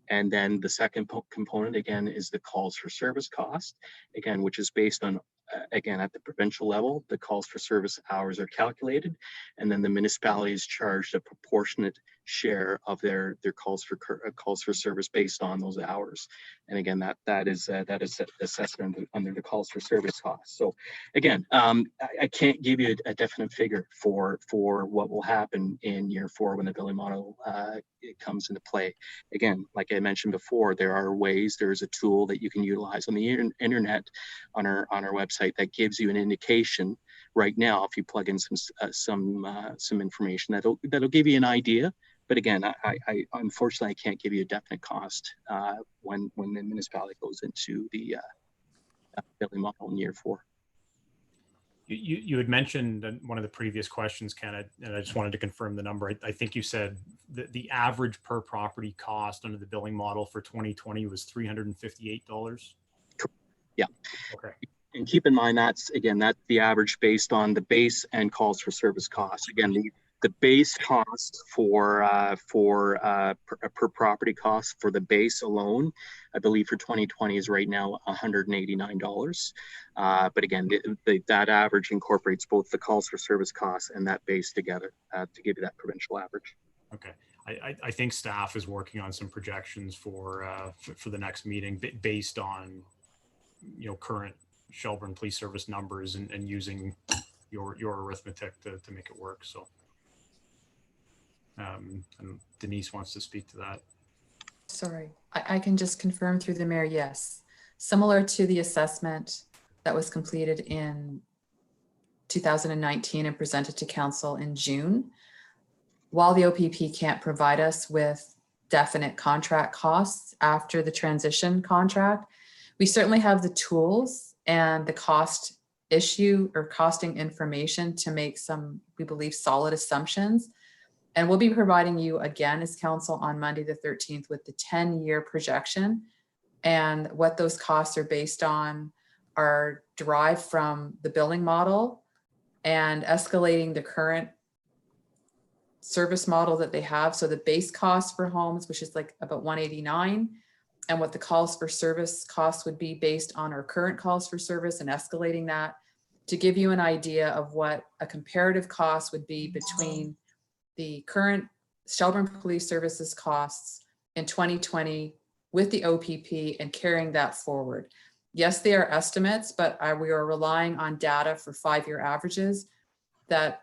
And then the second component again is the calls for service cost, again, which is based on again at the provincial level. The calls for service hours are calculated, and then the municipality is charged a proportionate share of their calls for service based on those hours. And again, that is assessed under the calls for service costs. So again, I can't give you a definite figure for what will happen in year 4 when the billing model it comes into play. Again, like I mentioned before, there is a tool that you can utilize on the internet on our website that gives you an indication right now. If you plug in some information, that'll give you an idea. But again, I unfortunately I can't give you a definite cost when the municipality goes into the billing model in year 4. You had mentioned in one of the previous questions, Ken, and I just wanted to confirm the number. I think you said that the average per property cost under the billing model for 2020 was $358. Yeah. Okay. And keep in mind that's the average based on the base and calls for service costs. Again, the base cost for per property cost for the base alone, I believe for 2020 is right now $189. But again, that average incorporates both the calls for service costs and that base together to give you that provincial average. Okay. I think staff is working on some projections for the next meeting based on current Shelburne Police Service numbers and using your arithmetic to make it work. So and Denise wants to speak to that. Sorry, I can just confirm through the mayor, yes. Similar to the assessment that was completed in 2019 and presented to council in June. While the OPP can't provide us with definite contract costs after the transition contract, we certainly have the tools and the cost issue or costing information to make some, we believe, solid assumptions. And we'll be providing you again as council on Monday the 13th with the 10-year projection, and what those costs are based on are derived from the billing model and escalating the current service model that they have. So the base cost for homes, which is like about 189, and what the calls for service costs would be based on our current calls for service, and escalating that to give you an idea of what a comparative cost would be between the current Shelburne Police Services costs in 2020 with the OPP and carrying that forward. Yes, they are estimates, but we are relying on data for 5-year averages that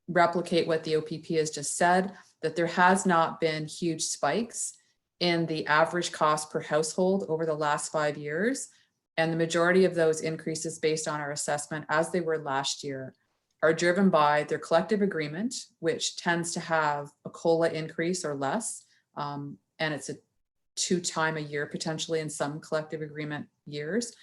replicate what the OPP has just said, that there has not been huge spikes in the average cost per household over the last 5 years. And the majority of those increases, based on our assessment as they were last year, are driven by their collective agreement, which tends to have a COLA increase or less. And it's a 2-time a year potentially in some collective agreement years.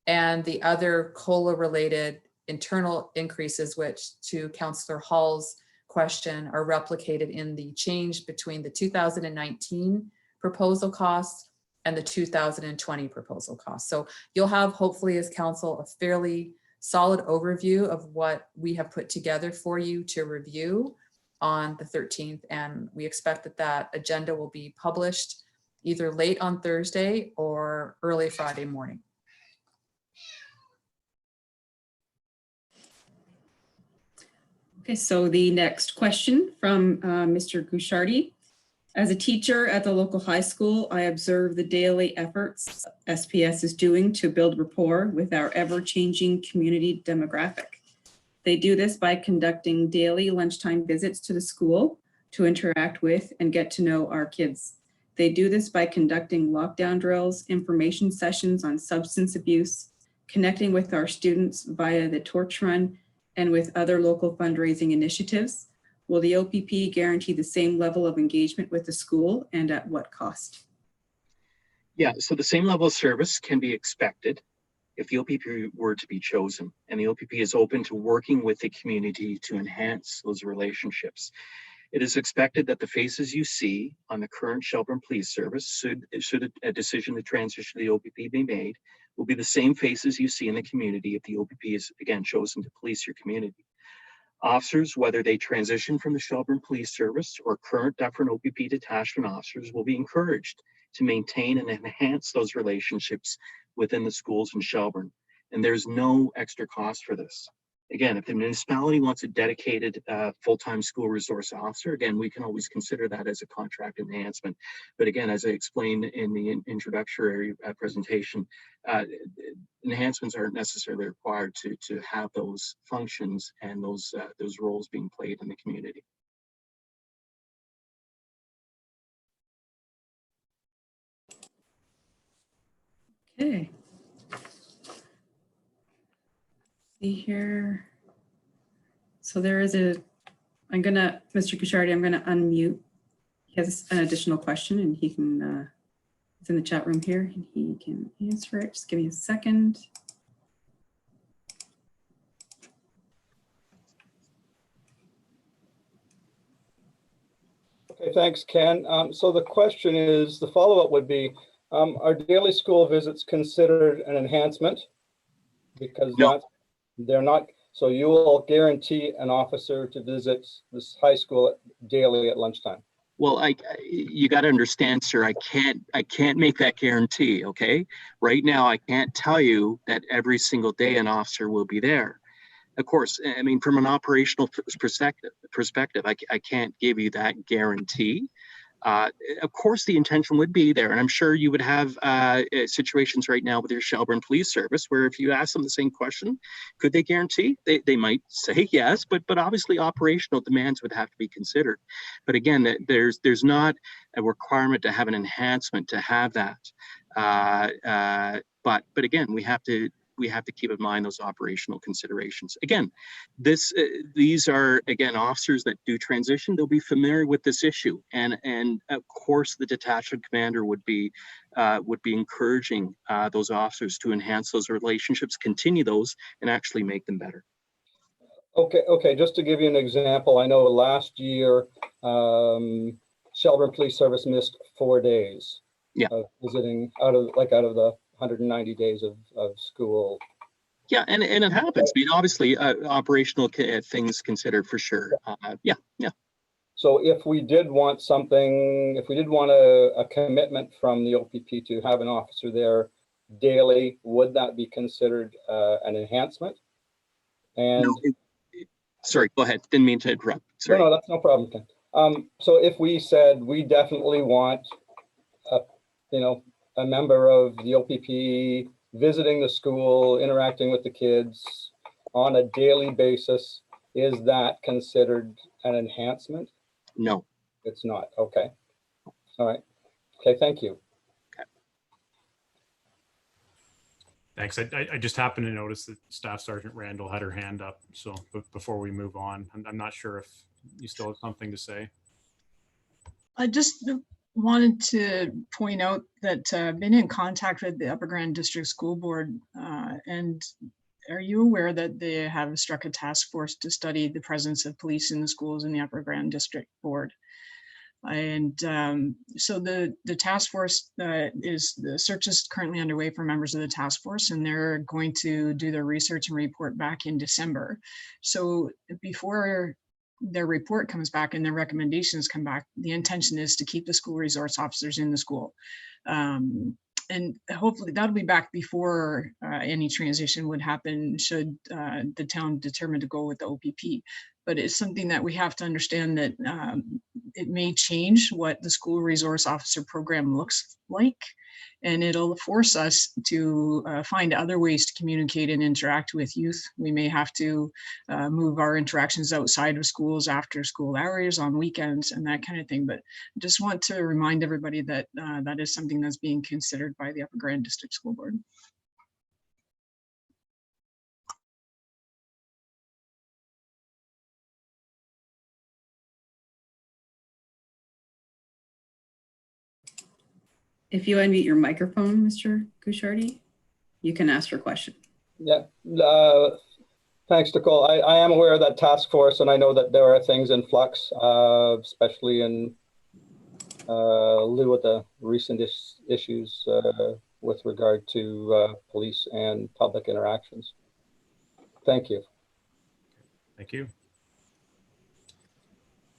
And the other COLA related internal increases, which to Councillor Hall's question, are replicated in the change between the 2019 proposal costs and the 2020 proposal costs. So you'll have, hopefully as council, a fairly solid overview of what we have put together for you to review on the 13th. And we expect that that agenda will be published either late on Thursday or early Friday morning. Okay, so the next question from Mr. Gushardi. As a teacher at the local high school, I observe the daily efforts SPS is doing to build rapport with our ever-changing community demographic. They do this by conducting daily lunchtime visits to the school to interact with and get to know our kids. They do this by conducting lockdown drills, information sessions on substance abuse, connecting with our students via the torch run, and with other local fundraising initiatives. Will the OPP guarantee the same level of engagement with the school, and at what cost? Yeah, so the same level of service can be expected if the OPP were to be chosen, and the OPP is open to working with the community to enhance those relationships. It is expected that the faces you see on the current Shelburne Police Service, should a decision to transition to the OPP be made, will be the same faces you see in the community if the OPP is again chosen to police your community. Officers, whether they transition from the Shelburne Police Service or current Dufferin OPP detachment officers, will be encouraged to maintain and enhance those relationships within the schools in Shelburne. And there's no extra cost for this. Again, if the municipality wants a dedicated full-time school resource officer, again, we can always consider that as a contract enhancement. But again, as I explained in the introductory presentation, enhancements aren't necessarily required to have those functions and those roles being played in the community. Okay. See here. So there is Mr. Gushardi, I'm gonna unmute. He has an additional question and he can, it's in the chat room here and he can answer it. Just give me a second. Okay, thanks, Ken. So the question is, the follow-up would be, are daily school visits considered an enhancement? Because no. They're not. So you will guarantee an officer to visit this high school daily at lunchtime? Well, you got to understand, sir, I can't make that guarantee, okay? Right now, I can't tell you that every single day an officer will be there. Of course, I mean, from an operational perspective, I can't give you that guarantee. Of course, the intention would be there, and I'm sure you would have situations right now with your Shelburne Police Service where if you ask them the same question, could they guarantee? They might say yes, but obviously operational demands would have to be considered. But again, there's not a requirement to have an enhancement to have that. But again, we have to we have to keep in mind those operational considerations. Again, these are, again, officers that do transition. They'll be familiar with this issue, and of course the detachment commander would be encouraging those officers to enhance those relationships, continue those, and actually make them better. Okay. Just to give you an example, I know last year Shelburne Police Service missed 4 days of visiting out of the 190 days of school. Yeah, and it happens. I mean, obviously, operational things considered for sure. Yeah. So if we did want something, if we did want a commitment from the OPP to have an officer there daily, would that be considered an enhancement? And no, sorry, go ahead. Didn't mean to interrupt. Sorry. No, that's no problem, Ken. So if we said we definitely want a member of the OPP visiting the school, interacting with the kids on a daily basis, is that considered an enhancement? No. It's not. Okay. All right. Okay, thank you. Okay. Thanks. I just happened to notice that Staff Sergeant Randall had her hand up. So before we move on, I'm not sure if you still have something to say. I just wanted to point out that I've been in contact with the Upper Grand District School Board, and are you aware that they have struck a task force to study the presence of police in the schools in the Upper Grand District Board? And so the task force the search is currently underway for members of the task force, and they're going to do their research and report back in December. So before their report comes back and their recommendations come back, the intention is to keep the school resource officers in the school. And hopefully that'll be back before any transition would happen should the town determine to go with the OPP. But it's something that we have to understand that it may change what the school resource officer program looks like. And it'll force us to find other ways to communicate and interact with youth. We may have to move our interactions outside of schools after school hours, on weekends, and that kind of thing. But I just want to remind everybody that that is something that's being considered by the Upper Grand District School Board. If you unmute your microphone, Mr. Gushardi, you can ask your question. Yeah, thanks, Nicole. I am aware of that task force, and I know that there are things in flux, especially in lieu of the recent issues with regard to police and public interactions. Thank you. Thank you.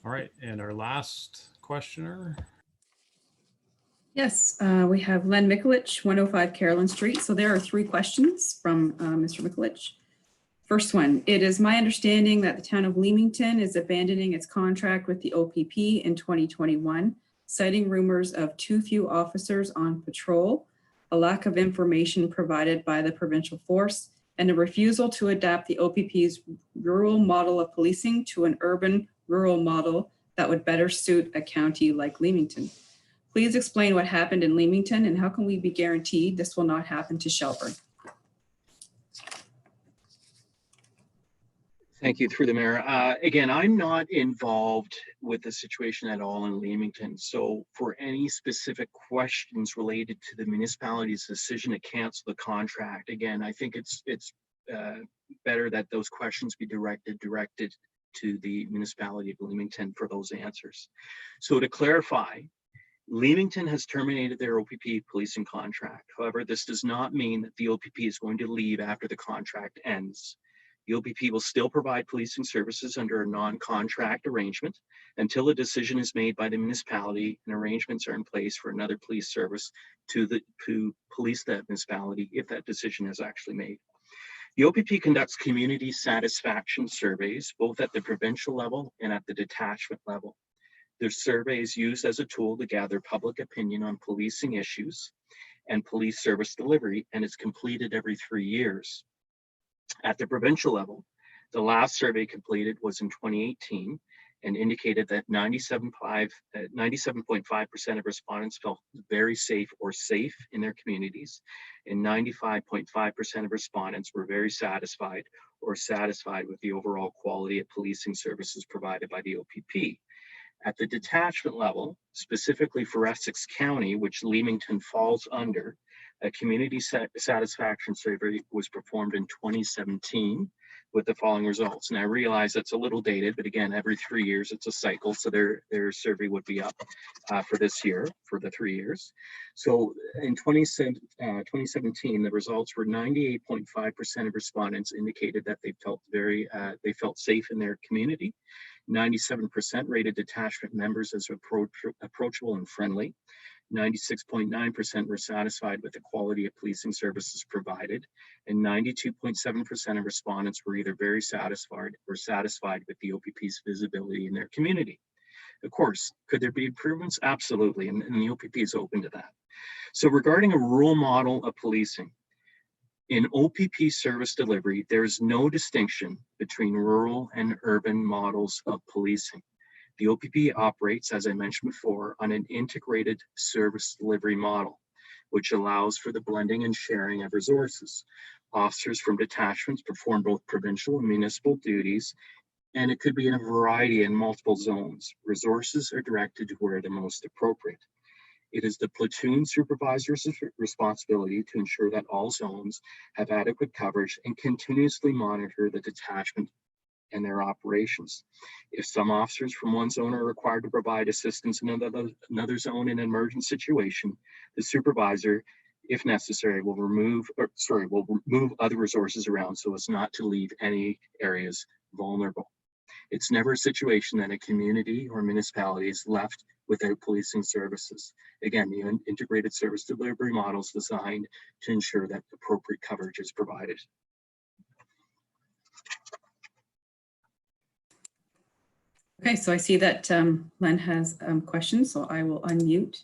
All right, and our last questioner. Yes, we have Len Mikulich, 105 Carolyn Street. So there are 3 questions from Mr. Mikulich. First one, it is my understanding that the town of Leamington is abandoning its contract with the OPP in 2021, citing rumors of too few officers on patrol, a lack of information provided by the provincial force, and a refusal to adapt the OPP's rural model of policing to an urban rural model that would better suit a county like Leamington. Please explain what happened in Leamington and how can we be guaranteed this will not happen to Shelburne? Thank you, through the mayor. Again, I'm not involved with the situation at all in Leamington. So for any specific questions related to the municipality's decision to cancel the contract, again, I think it's better that those questions be directed to the municipality of Leamington for those answers. So to clarify, Leamington has terminated their OPP policing contract. However, this does not mean that the OPP is going to leave after the contract ends. The OPP will still provide policing services under a non-contract arrangement until a decision is made by the municipality and arrangements are in place for another police service to police that municipality if that decision is actually made. The OPP conducts community satisfaction surveys both at the provincial level and at the detachment level. Their survey is used as a tool to gather public opinion on policing issues and police service delivery, and it's completed every 3 years. At the provincial level, the last survey completed was in 2018, and indicated that 97.5% of respondents felt very safe or safe in their communities, and 95.5% of respondents were very satisfied or satisfied with the overall quality of policing services provided by the OPP. At the detachment level, specifically for Essex County, which Leamington falls under, a community satisfaction survey was performed in 2017 with the following results. And I realize that's a little dated, but again, every 3 years it's a cycle. So their survey would be up for this year, for the 3 years. So in 2017, the results were 98.5% of respondents indicated that they felt safe in their community. 97% rated detachment members as approachable and friendly. 96.9% were satisfied with the quality of policing services provided, and 92.7% of respondents were either very satisfied or satisfied with the OPP's visibility in their community. Of course, could there be improvements? Absolutely, and the OPP is open to that. So regarding a rural model of policing, in OPP service delivery, there is no distinction between rural and urban models of policing. The OPP operates, as I mentioned before, on an integrated service delivery model, which allows for the blending and sharing of resources. Officers from detachments perform both provincial and municipal duties, and it could be in a variety in multiple zones. Resources are directed to where they're most appropriate. It is the platoon supervisor's responsibility to ensure that all zones have adequate coverage and continuously monitor the detachment and their operations. If some officers from one zone are required to provide assistance in another zone in an emergent situation, the supervisor, if necessary, will move other resources around so as not to leave any areas vulnerable. It's never a situation that a community or municipality is left without policing services. Again, the integrated service delivery model is designed to ensure that appropriate coverage is provided. Okay, so I see that Len has questions, so I will unmute.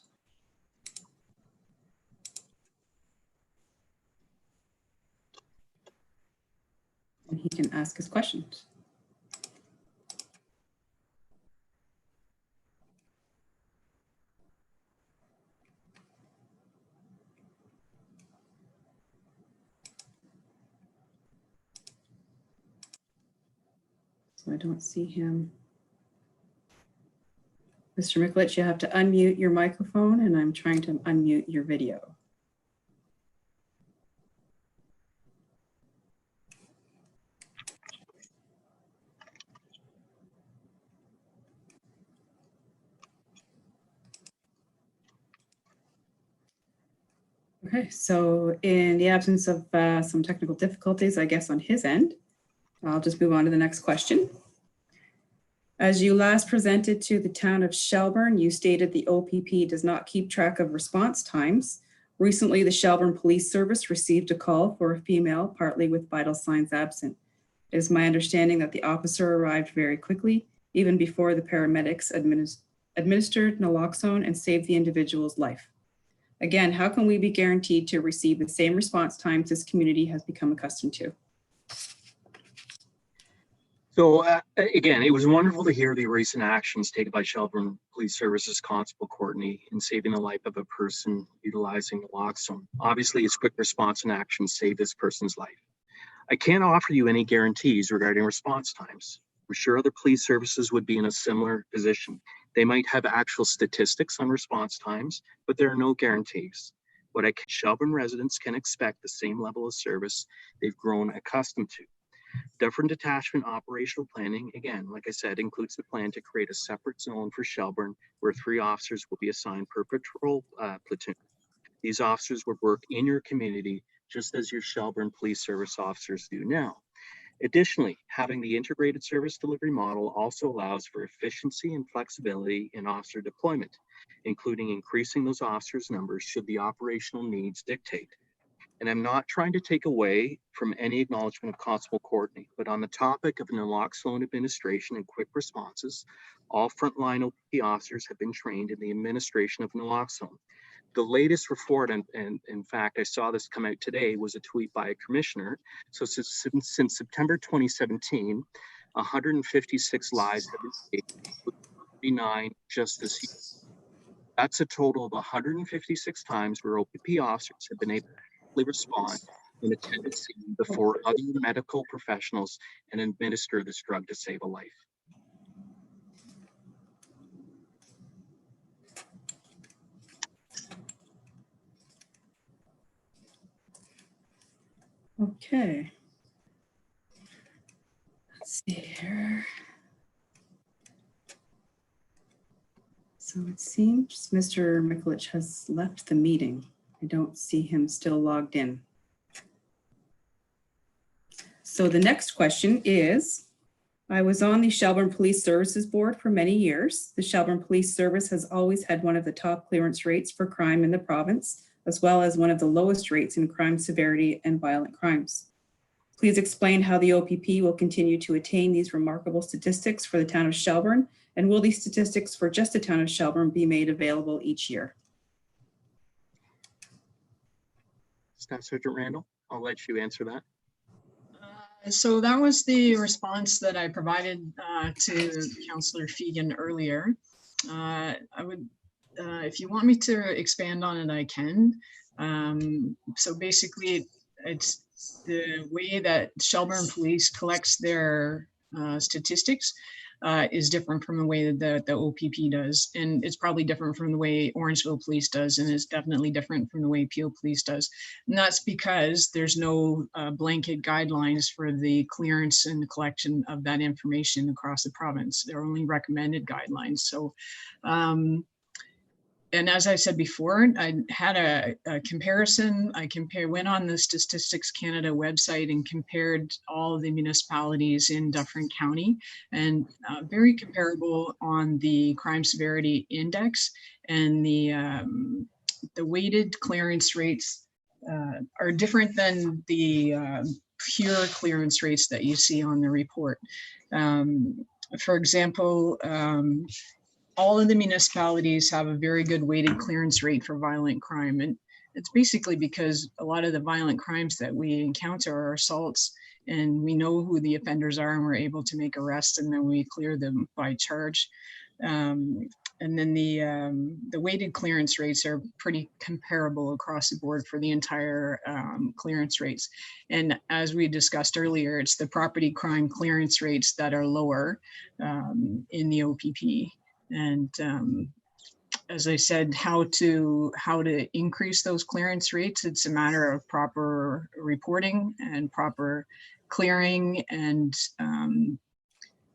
And he can ask his questions. So I don't see him. Mr. Mikulich, you have to unmute your microphone, and I'm trying to unmute your video. Okay, so in the absence of some technical difficulties, I guess on his end, I'll just move on to the next question. As you last presented to the town of Shelburne, you stated the OPP does not keep track of response times. Recently, the Shelburne Police Service received a call for a female, partly with vital signs absent. It is my understanding that the officer arrived very quickly, even before the paramedics administered naloxone and saved the individual's life. Again, how can we be guaranteed to receive the same response times this community has become accustomed to? So again, it was wonderful to hear the recent actions taken by Shelburne Police Services Constable Courtney in saving the life of a person utilizing naloxone. Obviously, his quick response and action saved this person's life. I can't offer you any guarantees regarding response times. I'm sure other police services would be in a similar position. They might have actual statistics on response times, but there are no guarantees. Shelburne residents can expect the same level of service they've grown accustomed to. Different detachment operational planning, again, like I said, includes the plan to create a separate zone for Shelburne where 3 officers will be assigned per patrol platoon. These officers would work in your community just as your Shelburne Police Service officers do now. Additionally, having the integrated service delivery model also allows for efficiency and flexibility in officer deployment, including increasing those officers' numbers should the operational needs dictate. And I'm not trying to take away from any acknowledgement of Constable Courtney, but on the topic of naloxone administration and quick responses, all frontline OPP officers have been trained in the administration of naloxone. The latest report, and in fact, I saw this come out today, was a tweet by a commissioner. So since September 2017, 156 lives have been taken, 39 just this year. That's a total of 156 times where OPP officers have been able to respond and attend a scene before other medical professionals and administer this drug to save a life. Okay. Let's see here. So it seems Mr. Mikulich has left the meeting. I don't see him still logged in. So the next question is, I was on the Shelburne Police Services Board for many years. The Shelburne Police Service has always had one of the top clearance rates for crime in the province, as well as one of the lowest rates in crime severity and violent crimes. Please explain how the OPP will continue to attain these remarkable statistics for the town of Shelburne, and will these statistics for just the town of Shelburne be made available each year? Staff Sergeant Randall, I'll let you answer that. So that was the response that I provided to Councillor Fegan earlier. I would, if you want me to expand on it, I can. So basically, it's the way that Shelburne Police collects their statistics is different from the way that the OPP does. And it's probably different from the way Orangeville Police does, and it's definitely different from the way Peel Police does. And that's because there's no blanket guidelines for the clearance and the collection of that information across the province. There are only recommended guidelines. So, and as I said before, I had a comparison. I went on the Statistics Canada website and compared all the municipalities in Dufferin County, and very comparable on the crime severity index, and the weighted clearance rates are different than the pure clearance rates that you see on the report. For example, all of the municipalities have a very good weighted clearance rate for violent crime. And it's basically because a lot of the violent crimes that we encounter are assaults, and we know who the offenders are, and we're able to make arrests, and then we clear them by charge. And then the weighted clearance rates are pretty comparable across the board for the entire clearance rates. And as we discussed earlier, it's the property crime clearance rates that are lower in the OPP. And as I said, how to increase those clearance rates, it's a matter of proper reporting and proper clearing, and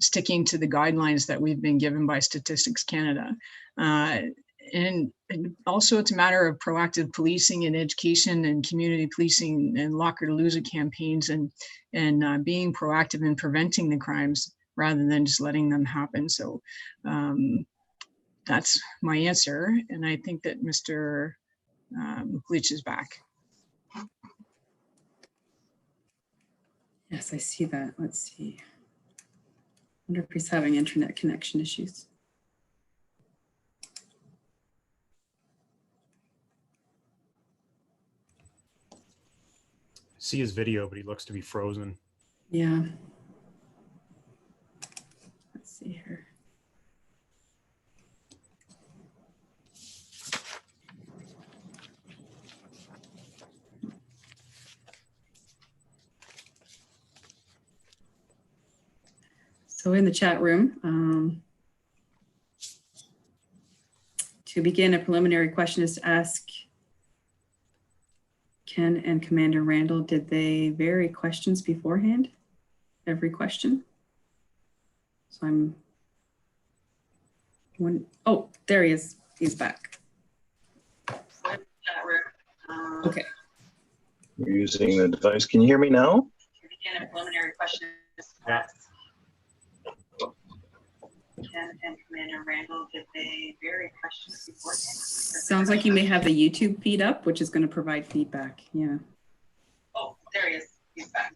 sticking to the guidelines that we've been given by Statistics Canada. And also it's a matter of proactive policing and education and community policing and Locker to Lose It campaigns, and being proactive in preventing the crimes rather than just letting them happen. So that's my answer. And I think that Mr. Glitch is back. Yes, I see that. Let's see. I wonder if he's having internet connection issues. See his video, but he looks to be frozen. Yeah. Let's see here. So in the chat room, to begin, a preliminary question is to ask Ken and Commander Randall, did they vary questions beforehand? Every question? So oh, there he is. He's back. Okay. You're using the device. Can you hear me now? Again, a preliminary question is to ask Ken and Commander Randall, did they vary questions beforehand? Sounds like you may have the YouTube feed up, which is going to provide feedback. Yeah. Oh, there he is. He's back.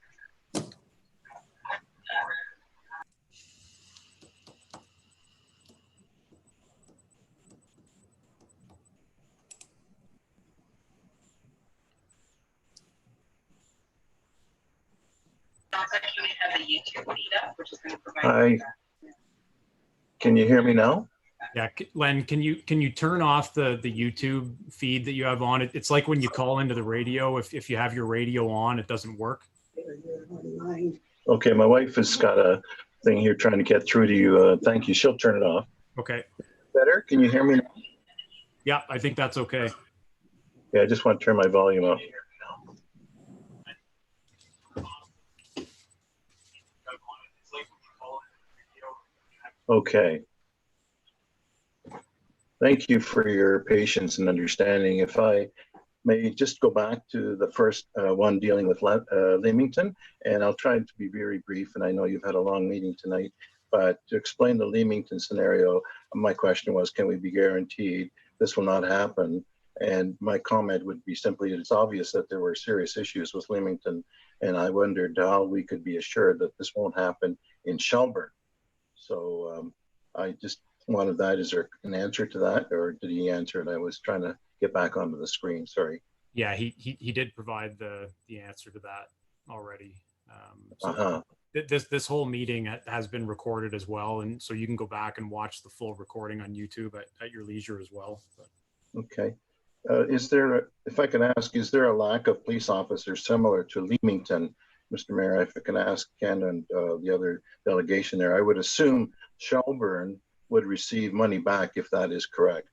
Hi. Can you hear me now? Yeah, Len, can you turn off the YouTube feed that you have on? It's like when you call into the radio, if you have your radio on, it doesn't work. Okay, my wife has got a thing here trying to get through to you. Thank you. She'll turn it off. Okay. Better? Can you hear me now? Yeah, I think that's okay. Yeah, I just want to turn my volume up. Okay. Thank you for your patience and understanding. If I may just go back to the first one dealing with Leamington, and I'll try to be very brief, and I know you've had a long meeting tonight, but to explain the Leamington scenario, my question was, can we be guaranteed this will not happen? And my comment would be simply, it's obvious that there were serious issues with Leamington, and I wondered how we could be assured that this won't happen in Shelburne. So I just wanted that. Is there an answer to that, or did he answer it? I was trying to get back onto the screen. Sorry. Yeah, he did provide the answer to that already. So this whole meeting has been recorded as well, and so you can go back and watch the full recording on YouTube at your leisure as well. But. Okay. Is there, if I can ask, is there a lack of police officers similar to Leamington, Mr. Mayor? If I can ask Ken and the other delegation there, I would assume Shelburne would receive money back if that is correct.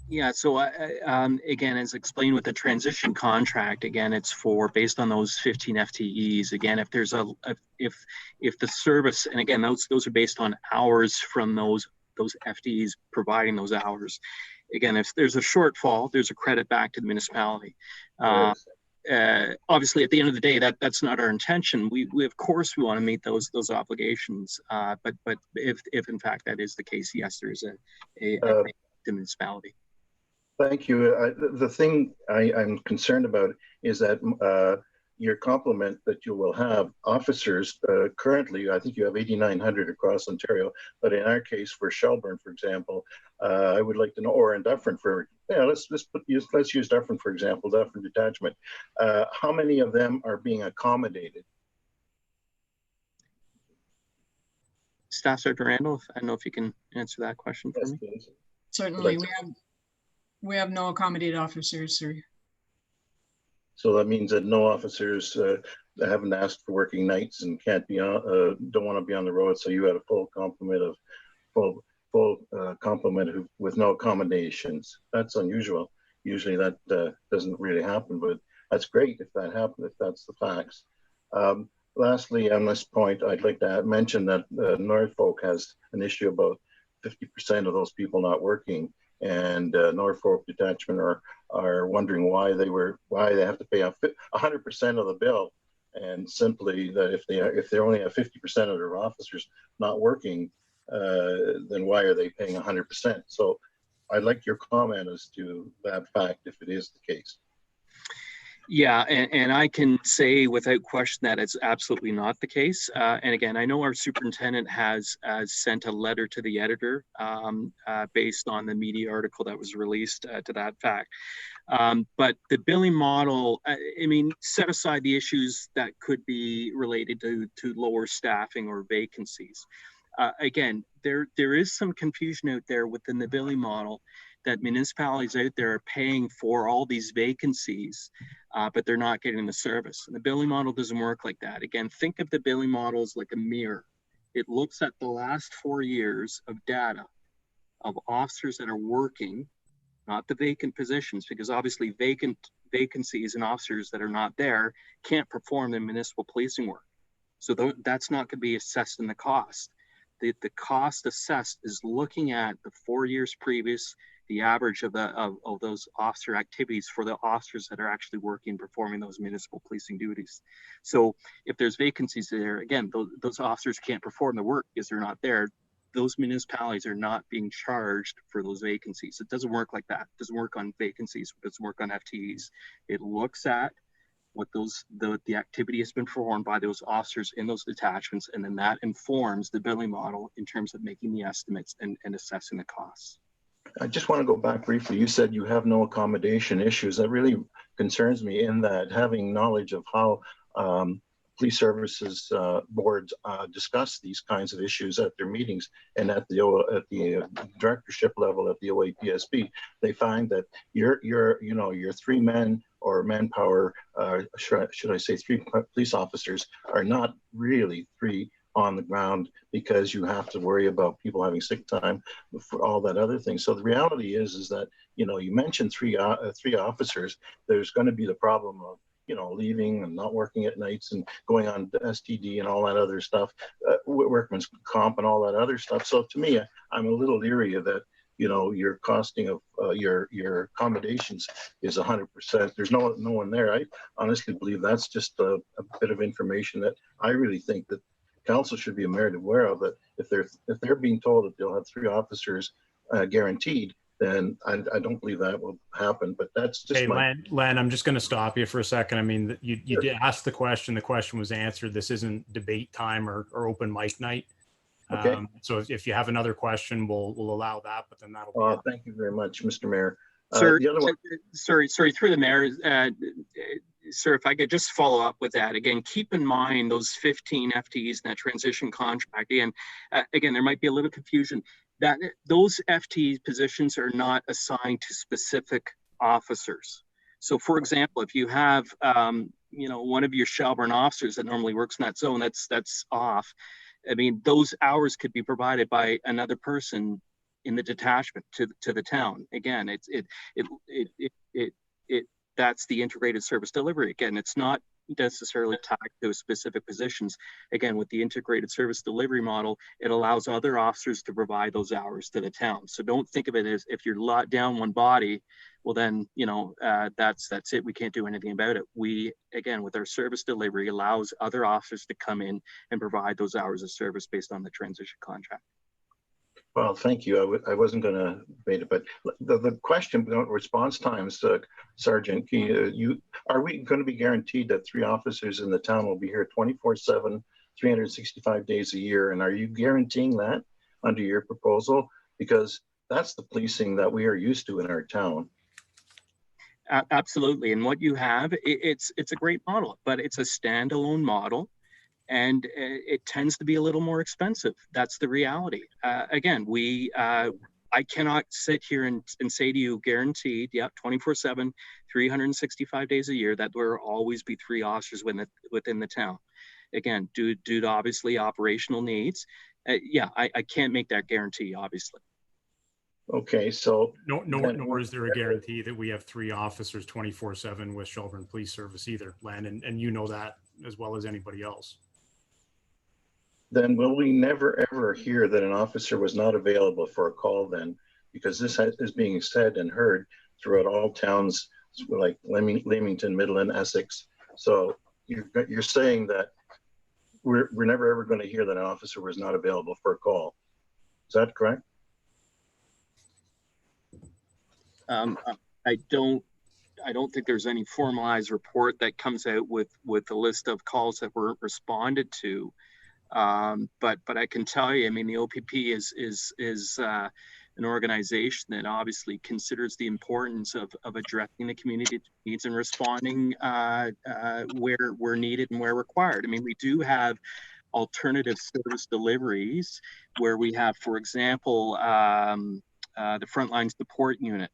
Yeah, so again, as explained with the transition contract, again, it's for based on those 15 FTEs. Again, if there's if the service, and again, those are based on hours from those FTEs providing those hours. Again, if there's a shortfall, there's a credit back to the municipality. Obviously, at the end of the day, that's not our intention. We of course we want to meet those obligations. But if in fact that is the case, yes, there is the municipality. Thank you. The thing I'm concerned about is that your complement that you will have officers currently, I think you have 8,900 across Ontario, but in our case for Shelburne, for example, I would like to know, or in Dufferin for, let's use Dufferin for example, Dufferin Detachment. How many of them are being accommodated? Staff Sergeant Randall, I don't know if you can answer that question for me. Please. Certainly, we have no accommodated officers, sir. So that means that no officers that haven't asked for working nights and can't be on, don't want to be on the road. So you had a full complement of with no accommodations. That's unusual. Usually that doesn't really happen, but that's great if that happened, if that's the facts. Lastly, on this point, I'd like to mention that Norfolk has an issue about 50% of those people not working. And Norfolk Detachment are wondering why they have to pay 100% of the bill, and simply that if they only have 50% of their officers not working, then why are they paying 100%? So I'd like your comment as to that fact, if it is the case. Yeah, and I can say without question that it's absolutely not the case. And again, I know our superintendent has sent a letter to the editor based on the media article that was released to that fact. But the billing model, I mean, set aside the issues that could be related to lower staffing or vacancies. Again, there is some confusion out there within the billing model that municipalities out there are paying for all these vacancies, but they're not getting the service. And the billing model doesn't work like that. Again, think of the billing model as like a mirror. It looks at the last 4 years of data of officers that are working, not the vacant positions, because obviously vacancies and officers that are not there can't perform the municipal policing work. So that's not going to be assessed in the cost. The cost assessed is looking at the 4 years previous, the average of those officer activities for the officers that are actually working, performing those municipal policing duties. So if there's vacancies there, again, those officers can't perform the work because they're not there. Those municipalities are not being charged for those vacancies. It doesn't work like that. It doesn't work on vacancies. It doesn't work on FTEs. It looks at what the activity has been performed by those officers in those detachments, and then that informs the billing model in terms of making the estimates and assessing the costs. I just want to go back briefly. You said you have no accommodation issues. That really concerns me, in that having knowledge of how police services boards discuss these kinds of issues at their meetings, and at the directorship level at the OAPSB, they find that your 3 men or manpower, should I say 3 police officers, are not really 3 on the ground, because you have to worry about people having sick time for all that other thing. So the reality is that, you mentioned three officers. There's going to be the problem of, leaving and not working at nights and going on STD and all that other stuff, workman's comp and all that other stuff. So to me, I'm a little leery of that. Your costing of your accommodations is 100%. There's no one there. I honestly believe that's just a bit of information that I really think that council should be made aware of, that if they're being told that they'll have 3 officers guaranteed, then I don't believe that will happen. But that's just Len, I'm just going to stop you for a second. I mean, you did ask the question. The question was answered. This isn't debate time or open mic night. Okay. So if you have another question, we'll allow that. But then that'll be. Thank you very much, Mr. Mayor. Sir, the other one. Sorry, through the mayor. Sir, if I could just follow up with that again, keep in mind those 15 FTEs in that transition contract. And again, there might be a little confusion that those FTE positions are not assigned to specific officers. So for example, if you have, one of your Shelburne officers that normally works in that zone, that's off. I mean, those hours could be provided by another person in the detachment to the town. Again, that's the integrated service delivery. Again, it's not necessarily tied to specific positions. Again, with the integrated service delivery model, it allows other officers to provide those hours to the town. So don't think of it as if you're locked down one body, well then, that's it. We can't do anything about it. We, again, with our service delivery, allows other officers to come in and provide those hours of service based on the transition contract. Well, thank you. I wasn't going to debate it, but the question about response times, Sergeant, are we going to be guaranteed that 3 officers in the town will be here 24/7, 365 days a year? And are you guaranteeing that under your proposal? Because that's the policing that we are used to in our town. Absolutely. And what you have, it's a great model, but it's a standalone model. And it tends to be a little more expensive. That's the reality. Again, I cannot sit here and say to you, guaranteed, 24/7, 365 days a year, that there will always be 3 officers within the town. Again, due to obviously operational needs. I can't make that guarantee, obviously. Okay, so nor is there a guarantee that we have 3 officers 24/7 with Shelburne Police Service either, Len, and you know that as well as anybody else. Then will we never ever hear that an officer was not available for a call then? Because this is being said and heard throughout all towns like Leamington, Midland, Essex. So you're saying that we're never ever going to hear that an officer was not available for a call. Is that correct? I don't think there's any formalized report that comes out with a list of calls that were responded to. But I can tell you, I mean, the OPP is an organization that obviously considers the importance of addressing the community needs and responding where needed and where required. I mean, we do have alternative service deliveries where we have, for example, the Frontline Support Unit,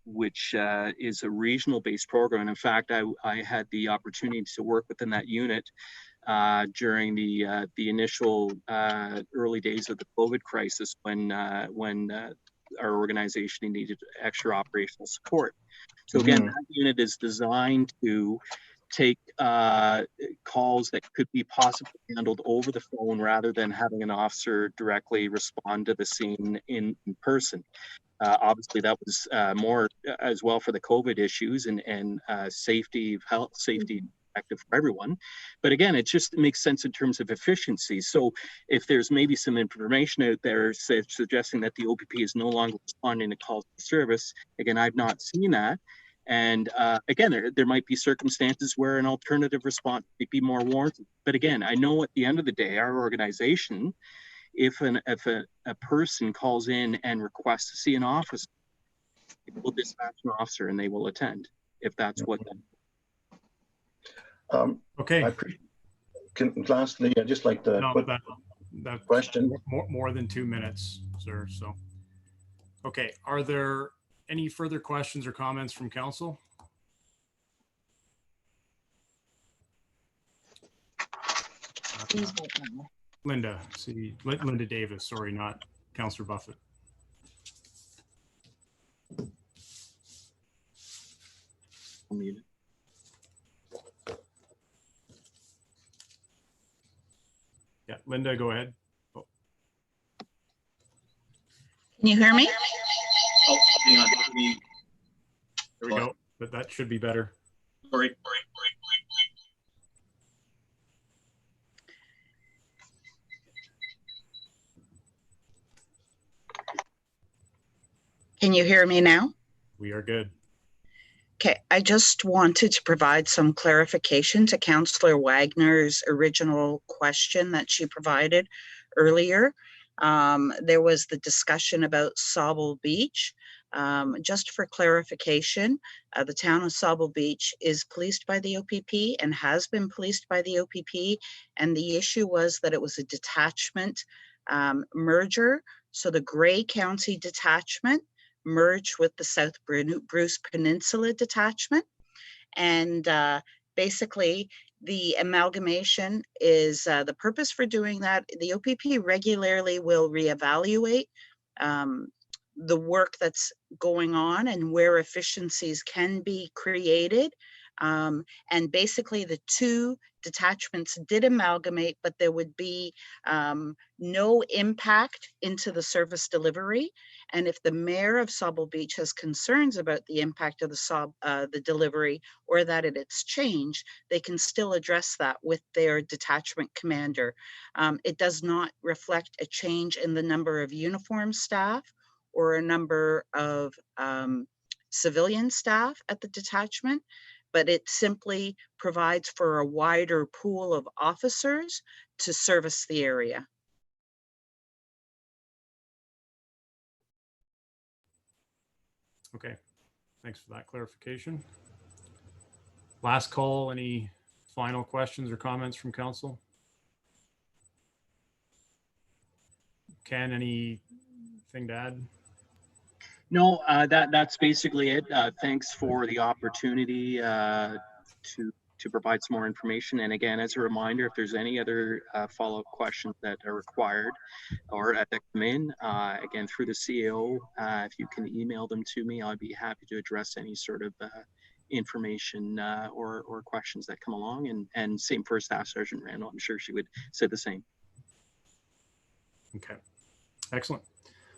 which is a regional-based program. And in fact, I had the opportunity to work within that unit during the initial early days of the COVID crisis when our organization needed extra operational support. So again, that unit is designed to take calls that could be possibly handled over the phone rather than having an officer directly respond to the scene in person. Obviously, that was more as well for the COVID issues and safety, health, safety effective for everyone. But again, it just makes sense in terms of efficiency. So if there's maybe some information out there suggesting that the OPP is no longer responding to calls for service, again, I've not seen that. And again, there might be circumstances where an alternative response might be more warranted. But again, I know at the end of the day, our organization, if a person calls in and requests to see an officer, it will dispatch an officer and they will attend if that's what. Okay. Lastly, I'd just like to put that question. More than 2 minutes, sir. So, okay. Are there any further questions or comments from council? Linda, Linda Davis, sorry, not Councillor Buffett. Yeah, Linda, go ahead. Oh. Can you hear me? Oh, hang on. There we go. But that should be better. Sorry. Can you hear me now? We are good. Okay, I just wanted to provide some clarification to Councillor Wagner's original question that she provided earlier. There was the discussion about Sauble Beach. Just for clarification, the town of Sauble Beach is policed by the OPP and has been policed by the OPP. And the issue was that it was a detachment merger. So the Grey County detachment merged with the South Bruce Peninsula detachment. And basically the amalgamation is the purpose for doing that. The OPP regularly will reevaluate the work that's going on and where efficiencies can be created. And basically the two detachments did amalgamate, but there would be no impact into the service delivery. And if the mayor of Sauble Beach has concerns about the impact of the delivery or that it's changed, they can still address that with their detachment commander. It does not reflect a change in the number of uniform staff or a number of civilian staff at the detachment, but it simply provides for a wider pool of officers to service the area. Okay, thanks for that clarification. Last call, any final questions or comments from council? Ken, anything to add? No, that's basically it. Thanks for the opportunity to provide some more information. And again, as a reminder, if there's any other follow-up questions that are required or that come in, again, through the CEO, if you can email them to me, I'd be happy to address any sort of information or questions that come along. And same for Staff Sergeant Randall. I'm sure she would say the same. Okay, excellent.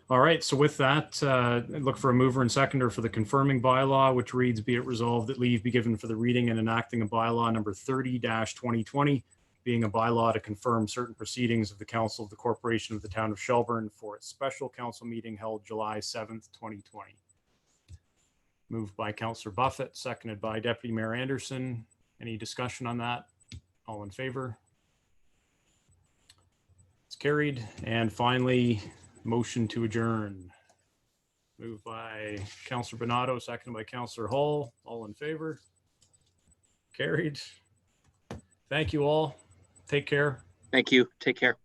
All right, so with that, look for a mover and seconder for the confirming bylaw, which reads, be it resolved that leave be given for the reading and enacting of bylaw number 30-2020, being a bylaw to confirm certain proceedings of the Council of the Corporation of the Town of Shelburne for its special council meeting held July 7th, 2020. Moved by Councillor Buffett, seconded by Deputy Mayor Anderson. Any discussion on that? All in favor? It's carried. And finally, motion to adjourn. Moved by Councillor Bonato, seconded by Councillor Hall. All in favor? Carried. Thank you all. Take care. Thank you. Take care.